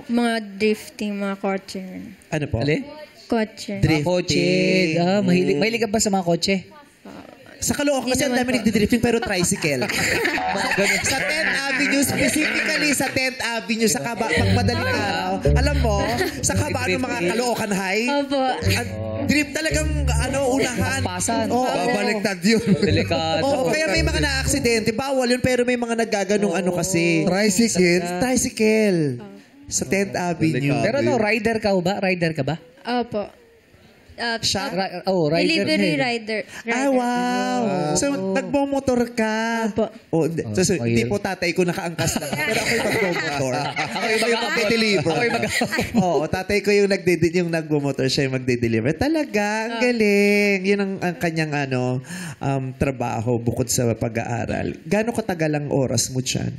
mga drifting, mga kotse. Ano po? Kotse. Mga kotse. Mahilig ka ba sa mga kotse? Sa Caloocan kasi ang dami nagdi-drifting pero tricycle. Sa 10th Avenue, specifically sa 10th Avenue, sa pagmadaling araw. Alam mo, sa kabaan ng mga Caloocan High, Opo. drift talagang unahan. Pasan. Babaliktad yun. Delikado. Oo, kaya may mga na-aksidente. Bawal yun, pero may mga naggaganong kasi. Tricycle. Sa 10th Avenue. Pero rider ka ba? Rider ka ba? Opo. Siya? Rider. Delivery rider. Ah, wow. So, nagbomotor ka. Opo. So, hindi po tatay ko nakaangkas lang. Pero ako yung magbomotor. Ako yung magde-deliver. Ako yung Oo, tatay ko yung nagbomotor, siya yung magde-deliver. Talaga, ang galing. Yun ang kanyang trabaho bukod sa pag-aaral. Gaano katagal ang oras mo dyan?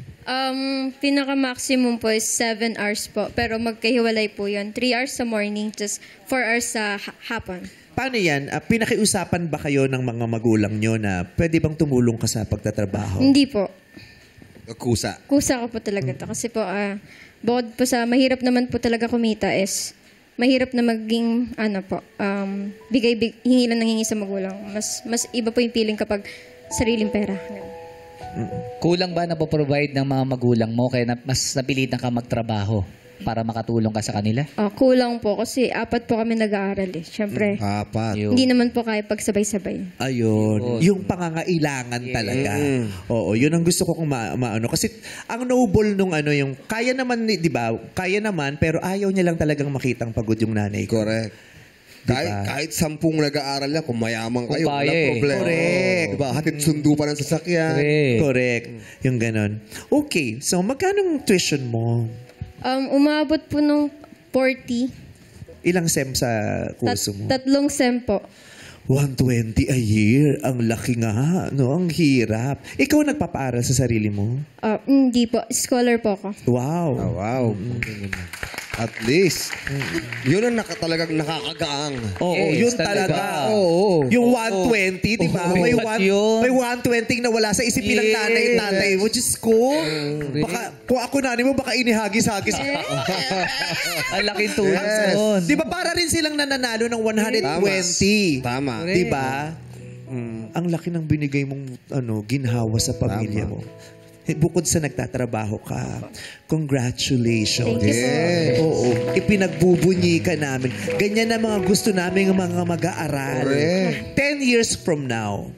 Pinaka-maximum po is 7 hours po. Pero magkahiwalay po yun. 3 hours sa morning, just 4 hours sa hapon. Paano yan? Pinakiusapan ba kayo ng mga magulang nyo na pwede bang tumulong ka sa pagtatrabaho? Hindi po. Kusa. Kusa ko po talaga to. Kasi po, bukod po sa mahirap naman po talaga kumita is mahirap na maging, hingi lang ng hingi sa magulang. Mas iba po yung feeling kapag sariling pera. Kulang ba na po-provide ng mga magulang mo kaya mas napilitan ka magtrabaho? para makatulong ka sa kanila? Kulang po kasi 4 po kami nag-aaral eh. Siyempre, Apat. hindi naman po kaya pagsabay-sabay. Ayun, yung pangangailangan talaga. Oo, yun ang gusto ko kung maano. Kasi ang noble nung ano yung, kaya naman, di ba? Kaya naman, pero ayaw niya lang talagang makitang pagod yung nanay ko. Correct. Kahit 10 nag-aaral na, kung mayaman kayo, Kung kaya walang eh. problema. Correct. Diba? Hatid sundo pa ng sasakyan. Correct. Yung ganon. Okay, so magkano tuition mo? Umabot po nung 40. Ilang SEM sa kurso mo? 3 sem po. 120 a year. Ang laki nga, no? Ang hirap. Ikaw nagpapaaral sa sarili mo? Hindi po. Scholar po ako. Wow. Oh, wow. At least, yun ang talagang nakakagaang. Oo, Yes, yun talaga. talaga. Oo. Yung 120, di ba? Oo. May, Ba't yun? may 120 na wala sa isipin ng nanay at tatay mo. Diyos ko. Baka, kung ako nanay mo, baka inihagis-hagis. Ang laking tulong nun. Di ba para rin silang nananalo ng 120? Tama. Di ba? Ang laki ng binigay mong ginhawa sa pamilya mo. Bukod sa nagtatrabaho ka, congratulations. Thank you po. Oo. Ipinagbubunyi ka namin. Ganyan na mga gusto namin ng mga mag-aaral. 10 years from now,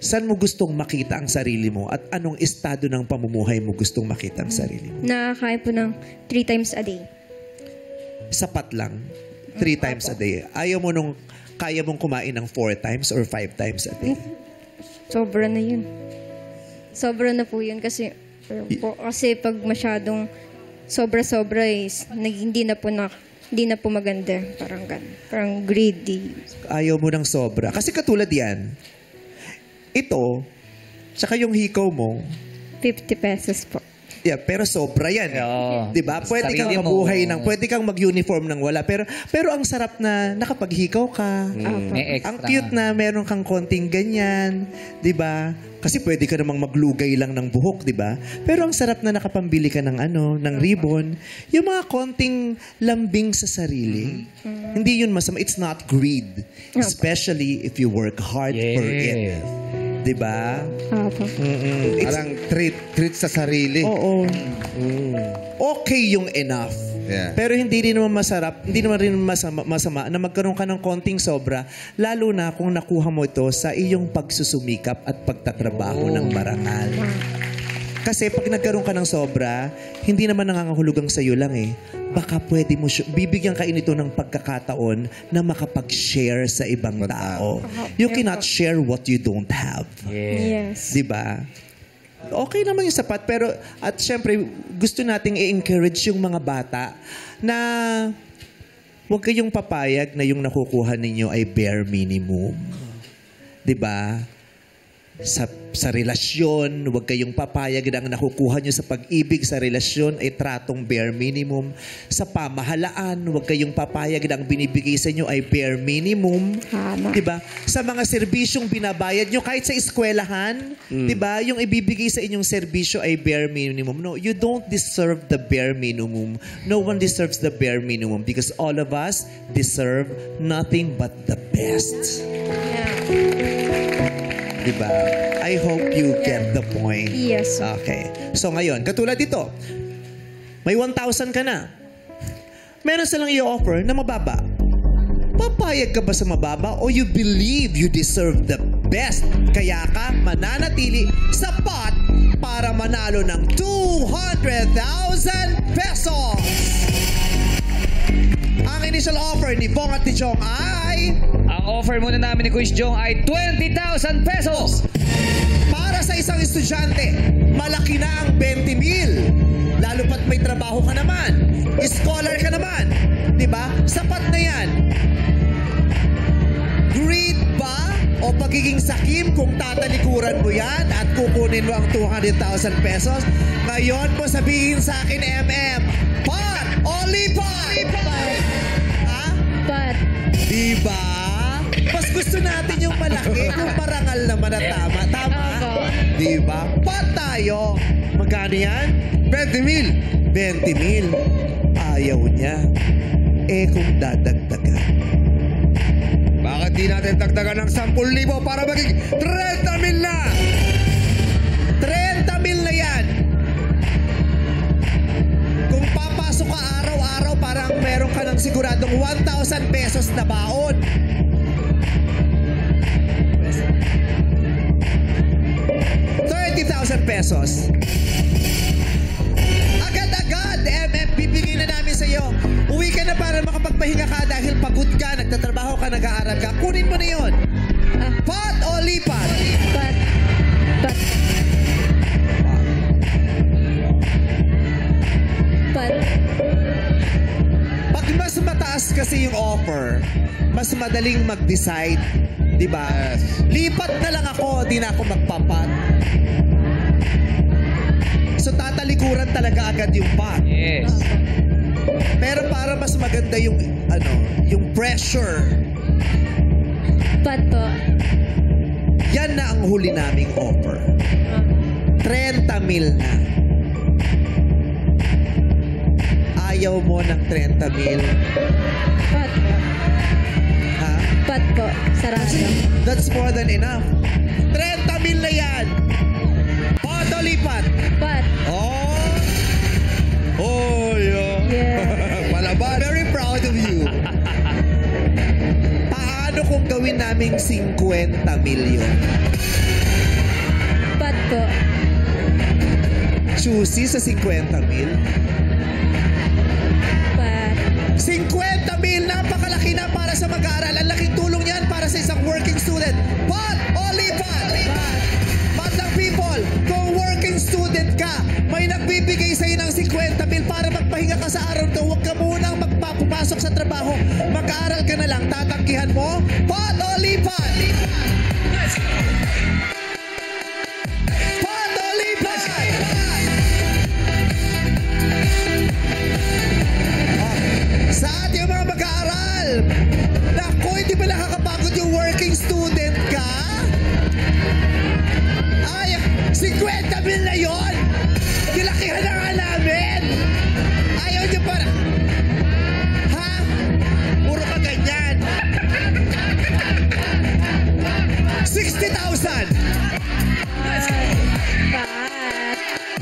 saan mo gustong makita ang sarili mo at anong estado ng pamumuhay mo gustong makita ang sarili mo? Nakakain po ng 3 times a day. Sapat lang. 3 times a day. Ayaw mo nung kaya mong kumain ng 4 times or 5 times a day. Sobra na yun. Sobra na po yun kasi pag masyadong sobra-sobra is hindi na po maganda. Parang greedy. Ayaw mo ng sobra. Kasi katulad yan, ito, tsaka yung hikaw mo, 50 pesos po. yeah, pero sobra yan. Oo. 'Di ba? Pwede kang Sarili mo. mabuhay pwede kang mag-uniform ng wala. Pero ang sarap na nakapaghikaw ka. May extra. Ang cute na meron kang konting ganyan, 'di ba? Kasi pwede ka namang maglugay lang ng buhok, 'di ba? Pero ang sarap na nakapambili ka ng ng ribbon, yung mga konting lambing sa sarili. Hindi 'yun masama. It's not greed. Especially if you work hard for it. 'Di ba? Apo. Parang treat sa sarili. Oo. Okay yung enough. Yeah. Pero hindi rin naman masarap, hindi naman rin masama na magkaroon ka ng konting sobra, lalo na kung nakuha mo ito sa iyong pagsusumikap at pagtatrabaho ng marangal. Kasi pag nagkaroon ka ng sobra, hindi naman nangangahulugang sa'yo lang eh. Baka pwede mo, bibigyan ka nito ng pagkakataon na makapag-share sa ibang tao. You cannot share what you don't have. Yes. Diba? Okay naman yung sapat, pero at syempre, gusto nating i-encourage yung mga bata na huwag kayong papayag na yung nakukuha ninyo ay bare minimum. Diba? Sa relasyon, huwag kayong papayag na ang nakukuha nyo sa pag-ibig sa relasyon ay tratong bare minimum. Sa pamahalaan, huwag kayong papayag na ang binibigay sa inyo ay bare minimum. Tama. Diba? Sa mga serbisyong binabayad nyo, kahit sa eskwelahan, diba? Yung ibibigay sa inyong serbisyo ay bare minimum. No, you don't deserve the bare minimum. No one deserves the bare minimum because all of us deserve nothing but the best. Diba? I hope you get the point. Yes. Okay. So ngayon, katulad dito, may 1,000 ka na. Meron silang i-offer na mababa. Papayag ka ba sa mababa o you believe you deserve the best? Kaya ka mananatili sa pot para manalo ng 200,000 pesos. Ang initial offer ni Bong at ni Chong ay... Ang offer muna namin ni Quiz Jong ay 20,000 pesos. Para sa isang estudyante, malaki na ang 20,000. Lalo pat may trabaho ka naman. Scholar ka naman. Diba? Sapat na yan. Greed ba o pagiging sakim kung tatalikuran mo yan at kukunin mo ang 200,000 pesos? Ngayon mo sabihin sa akin, pot o lipat? Ha? But, Diba? Mas gusto natin yung malaki kung parangal naman na tama. Tama? Diba? Pot tayo. Magkano yan? 20,000. 20,000. Ayaw niya. Kung dadagdagan. Bakit di natin dagdagan ng 10,000 para maging 30,000 na? 30,000 na yan. Kung papasok ka pesos. Agad-agad, bibigyan na namin sa iyo. Uwi ka na para makapagpahinga ka dahil pagod ka, nagtatrabaho ka, nag-aaral ka. Kunin mo na yun. Pot o lipat? Pot. Pot. Pot. Pag mas mataas kasi yung offer, mas madaling mag-decide. Diba? Lipat na lang ako, di na ako magpapat. So tatalikuran talaga agad yung pot. Yes. Pero para mas maganda yung yung pressure. Pot po. Yan na ang huli naming offer. 30 mil na. Ayaw mo ng 30 mil. Pot po. Ha? Pot po. Sarado. That's more than enough. 30 mil na yan. Pot o lipat? Pot. Oh, yeah. Yeah. Malaban. Very proud of you. Paano kung gawin naming 50 milyon? Pot po. Choosy sa 50 mil? Pot. 50 mil, napakalaki na para sa mag-aaral. Ang laking tulong yan para sa isang working student. Pot o lipat? Batang people, kung working student ka, may nagbibigay sa'yo ng 50 mil para magpahinga ka sa araw to, huwag ka munang magpapasok sa trabaho. Mag-aaral ka na lang, tatanggihan mo? Pot o lipat? Pot o lipat? Sa ating mga mag-aaral, naku, hindi ba nakakapagod yung working student ka? Ay, 50 mil na yun! Kilakihan na nga namin! Ayaw niyo para... Ha? Puro ka ganyan! 60,000!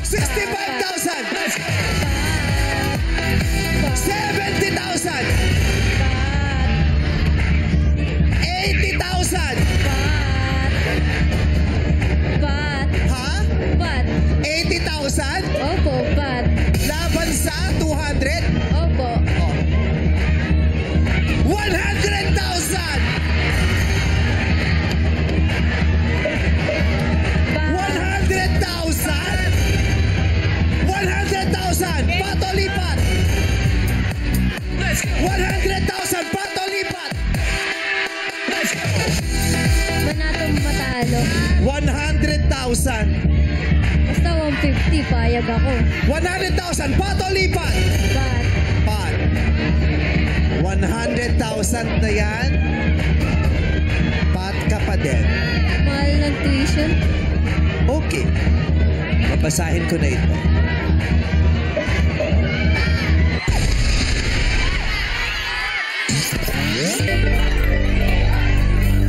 65,000! 70,000! 80,000! Pot. Ha? Pot. 80,000? Opo, pot. Laban sa 200? Opo. 100,000! 100,000! Pato lipat! 100,000! Pato lipat! Manatong matalo. 100,000! Basta 150, payag ako. 100,000! Pato lipat! Pot. Pat. 100,000 na yan. Pat ka pa din. Mahal ng tuition. Okay. Babasahin ko na ito.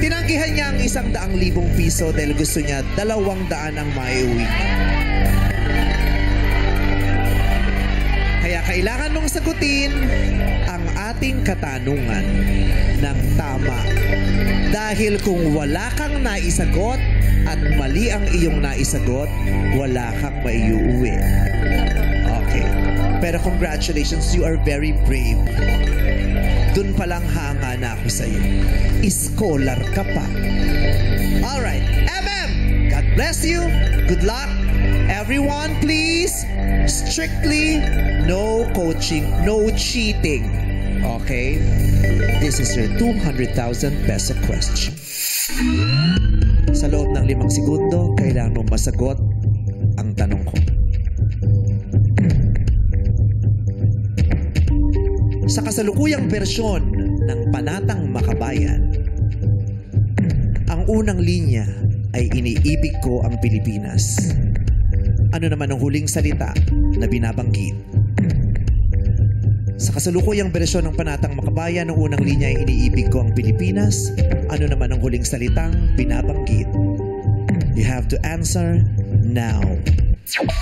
Tinanggihan niya ang 100,000 piso dahil gusto niya 200 ang maiuwi. Kaya kailangan mong sagutin ang ating katanungan ng tama. Dahil kung wala kang naisagot at mali ang iyong naisagot, wala kang maiuwi. Okay. Pero congratulations, you are very brave. Dun palang hanga na ako sa'yo. Scholar ka pa. Alright. God bless you. Good luck. Everyone, please, strictly no coaching, no cheating. Okay? This is your 200,000 peso question. Sa loob ng 5 segundo, kailangan mong masagot ang tanong ko. Sa kasalukuyang bersyon ng Panatang Makabayan, ang unang linya ay iniibig ko ang Pilipinas. Ano naman ang huling salita na binabanggit? Sa kasalukuyang bersyon ng Panatang Makabayan, ang unang linya ay iniibig ko ang Pilipinas. Ano naman ang huling salitang binabanggit? You have to answer now. Sagot.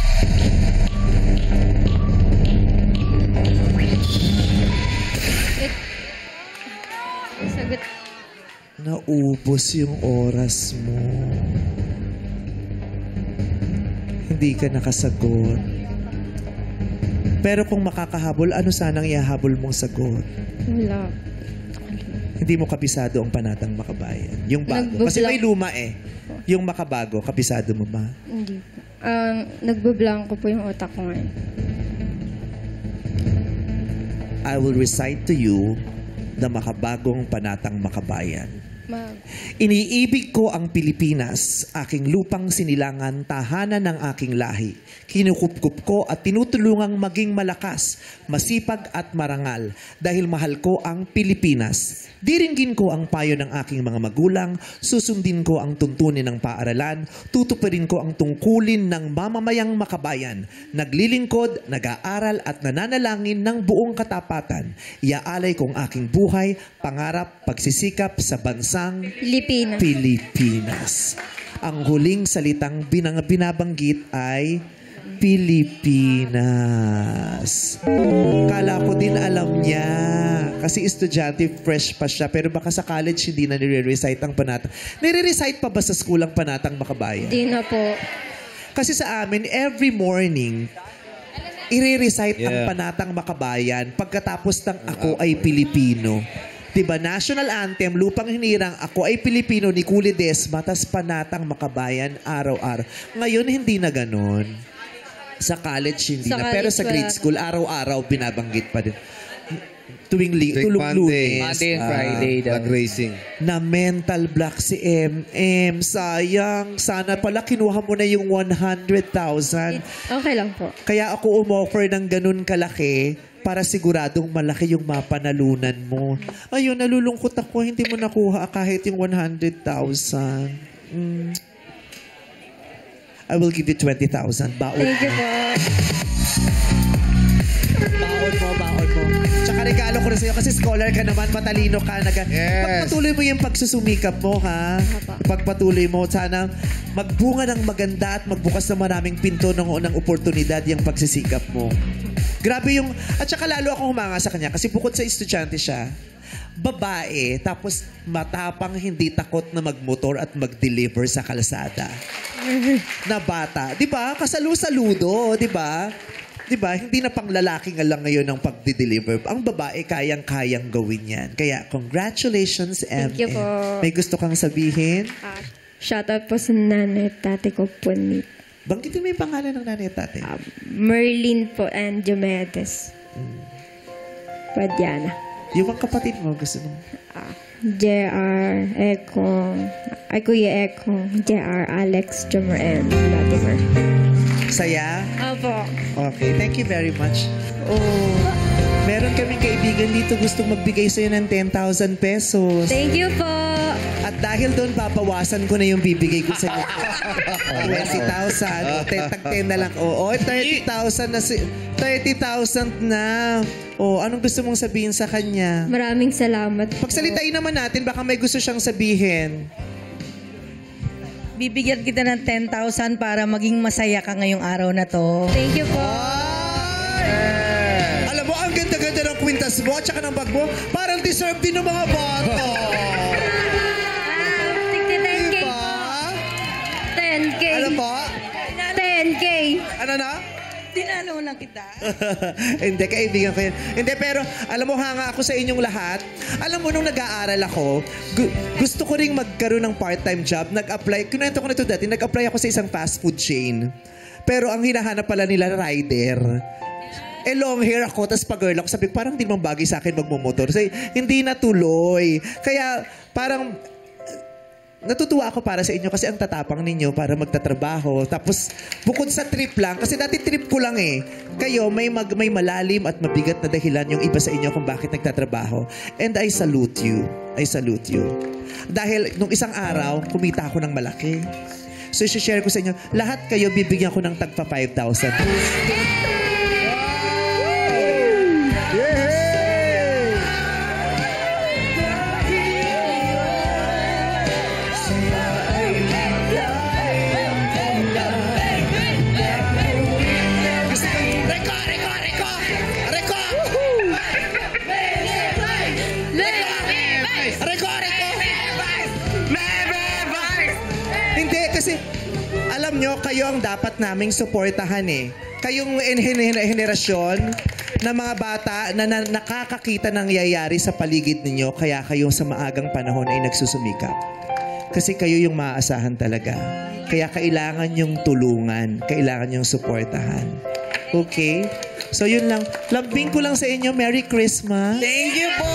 Naubos yung oras mo. hindi ka nakasagot. Pero kung makakahabol, ano sanang ihahabol mong sagot? Wala. Hindi mo kabisado ang Panatang Makabayan. Yung bago. Kasi may luma eh. Yung makabago, kabisado mo ba? Hindi po. Nagbablanko po yung utak ko ngayon. I will recite to you the makabagong Panatang Makabayan. Iniibig ko ang Pilipinas, aking lupang sinilangan, tahanan ng aking lahi. Kinukupkup ko at tinutulungang maging malakas, masipag at marangal dahil mahal ko ang Pilipinas. Diringgin ko ang payo ng aking mga magulang, susundin ko ang tuntunin ng paaralan, tutuparin ko ang tungkulin ng mamamayang makabayan, naglilingkod, nag-aaral at nananalangin ng buong katapatan. Iaalay ko ang aking buhay, pangarap, pagsisikap sa bansang Pilipinas. Ang huling salitang binabanggit ay Pilipinas. Kala ko din alam niya. Kasi estudyante, fresh pa siya. Pero baka sa college hindi na nire-recite ang Panatang. Nire-recite pa ba sa school ang Panatang Makabayan? Hindi na po. Kasi sa amin, every morning, i-recite ang Panatang Makabayan pagkatapos ng Ako ay Pilipino. Diba, national anthem, Lupang Hinirang, Ako ay Pilipino ni Kuli Desma, tas Panatang Makabayan, araw-araw. Ngayon, hindi na ganon. Sa college, hindi na. Pero sa grade school, araw-araw, binabanggit pa din. Tuwing Lunes. Monday and Friday. Flag racing. Na mental block si MM. Sayang. Sana pala kinuha mo na yung 100,000. Okay lang po. Kaya ako umoffer ng ganun kalaki para siguradong malaki yung mapanalunan mo. Ayun, nalulungkot ako. Hindi mo nakuha kahit yung 100,000. I will give you 20,000. Baon Thank you po. Baon mo. Tsaka regalo ko rin sa'yo kasi scholar ka naman, matalino ka. Pagpatuloy mo yung pagsusumikap mo, ha? Pagpatuloy mo, sana magbunga ng maganda at magbukas ng maraming pinto ng oportunidad yung pagsisikap mo. Grabe yung... At saka lalo akong humanga sa kanya kasi bukod sa estudyante siya, babae, tapos matapang, hindi takot na magmotor at mag-deliver sa kalsada. Na bata. Di ba? Kasalu-saludo, di ba? Di ba? Hindi na pang lalaki nga lang ngayon ang pag-deliver. Ang babae, kayang-kayang gawin yan. Kaya, congratulations, Thank you po. May gusto kang sabihin? Shoutout po sa nanay at tatay ko po ni Banggitin mo yung pangalan ng nanay at tatay. Merlin po and Diomedes. Padiana. Yung mga kapatid mo, gusto mo? JR, Ekong, ay Kuya Ekong, JR, Alex, Jomer, and Latimer. Saya? Opo. Okay, thank you very much. Meron kaming kaibigan dito gustong magbigay sa'yo ng 10,000 pesos. Thank you po. At dahil doon, papawasan ko na yung bibigay ko sa'yo. 20,000. 10 na lang. 30,000 na. 30,000 na. Anong gusto mong sabihin sa kanya? Maraming salamat. Pagsalitain naman natin, baka may gusto siyang sabihin. Bibigyan kita ng 10,000 para maging masaya ka ngayong araw na to. Thank you po. Alam mo, ang ganda-ganda ng kwintas mo at saka ng bag mo. Parang deserve din ng mga bata. 10K po. 10K. Ano po? 10K. Ano na? Dinalo na kita. Hindi, kaibigan ko yan. Hindi, pero alam mo, hanga ako sa inyong lahat. Alam mo, nung nag-aaral ako, gusto ko ring magkaroon ng part-time job. Nag-apply, kinuwento ko na ito dati, nag-apply ako sa isang fast food chain. Pero ang hinahanap pala nila, rider. Long hair ako, tapos pag-girl ako, sabi ko, parang hindi naman bagay sa akin magmumotor. So, hindi natuloy. Kaya, parang, natutuwa ako para sa inyo kasi ang tatapang ninyo para magtatrabaho. Tapos, bukod sa trip lang, kasi dati trip ko lang eh. Kayo, may malalim at mabigat na dahilan yung iba sa inyo kung bakit nagtatrabaho. And I salute you. I salute you. Dahil nung isang araw, kumita ako ng malaki. So, i-share ko sa inyo, lahat kayo bibigyan ko ng tagpa 5,000. Kasi Alam nyo, kayo ang dapat naming suportahan eh. Kayong henerasyon na mga bata na nakakakita ng nangyayari sa paligid ninyo, kaya kayo sa maagang panahon ay nagsusumikap. Kasi kayo yung maaasahan talaga. Kaya kailangan yung tulungan, kailangan yung suportahan. Okay? So yun lang. Lambing ko lang sa inyo. Merry Christmas. Thank you po.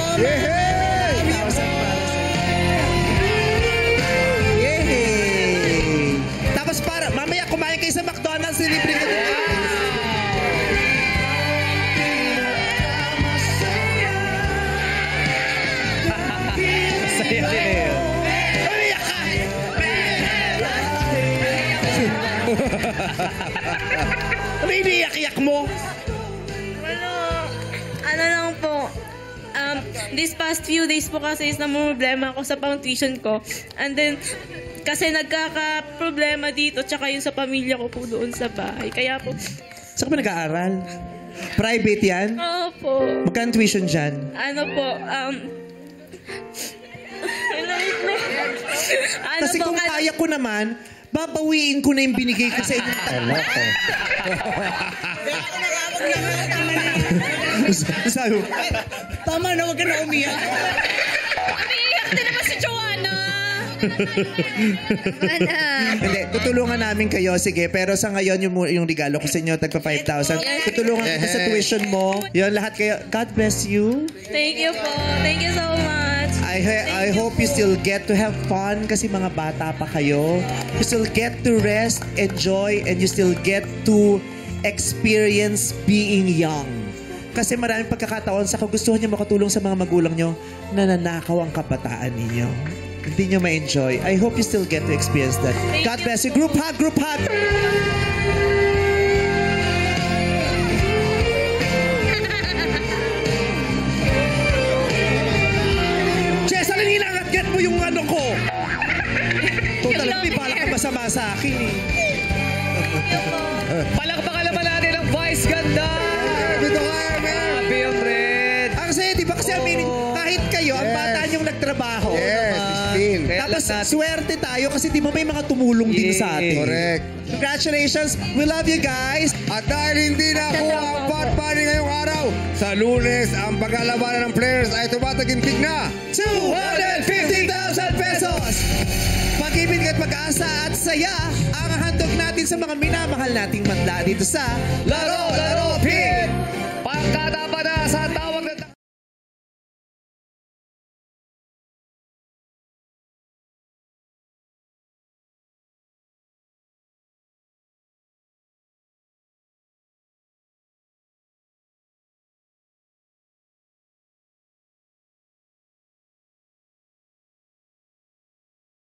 Yay! Tapos para, mamaya kumain kayo sa McDonald's, libre ko. Masaya din eh. Umiyak ka! Ano iniyak-iyak mo? Ano lang po, this past few days po kasi is namumroblema ako sa pang tuition ko. And then, kasi nagkaka-problema dito, tsaka yung sa pamilya ko po doon sa bahay. Kaya po, Saan ka ba nag-aaral? Private yan? oo po, Magkano tuition dyan? ano po, ano Kasi po, kung kaya ko naman, babawiin ko na yung binigay ko sa inyo. Sabi mo, Tama na, wag ka na umiyak. umiiyak din naman si Joanna. hindi, tutulungan namin kayo. Sige, pero sa ngayon, yung regalo ko sa inyo, tagpa 5,000. Tutulungan ko sa tuition mo. Yun, lahat kayo. God bless you. Thank you po. Thank you so much. I hope you still get to have fun kasi mga bata pa kayo. You still get to rest, enjoy, and you still get to experience being young. Kasi maraming pagkakataon sa kagustuhan niyo makatulong sa mga magulang niyo, nananakaw ang kabataan ninyo. Hindi niyo ma-enjoy. I hope you still get to experience that. God bless you. Group hug, group hug. Jess, alin hilangat get mo yung ano ko? Total, may balak ka masama sa akin eh. Palakpakan naman natin ang Vice Ganda! Dito ka, man. Happy yung red! Ang saya, di ba? Kasi aminin, kahit kayo, ang bata niyong nagtrabaho. Yes, 16. Kaya Tapos, lang natin- swerte tayo kasi di ba may mga tumulong din sa atin. Correct. Congratulations. We love you guys. At dahil hindi na ako ang pot money ngayong araw, sa Lunes, ang paglalabanan ng players ay tumatagintig na 250,000 pesos. Pag-ibig at pag-asa at saya ang handog natin sa mga minamahal nating madla dito sa Laro, Laro, Pit! Pangkata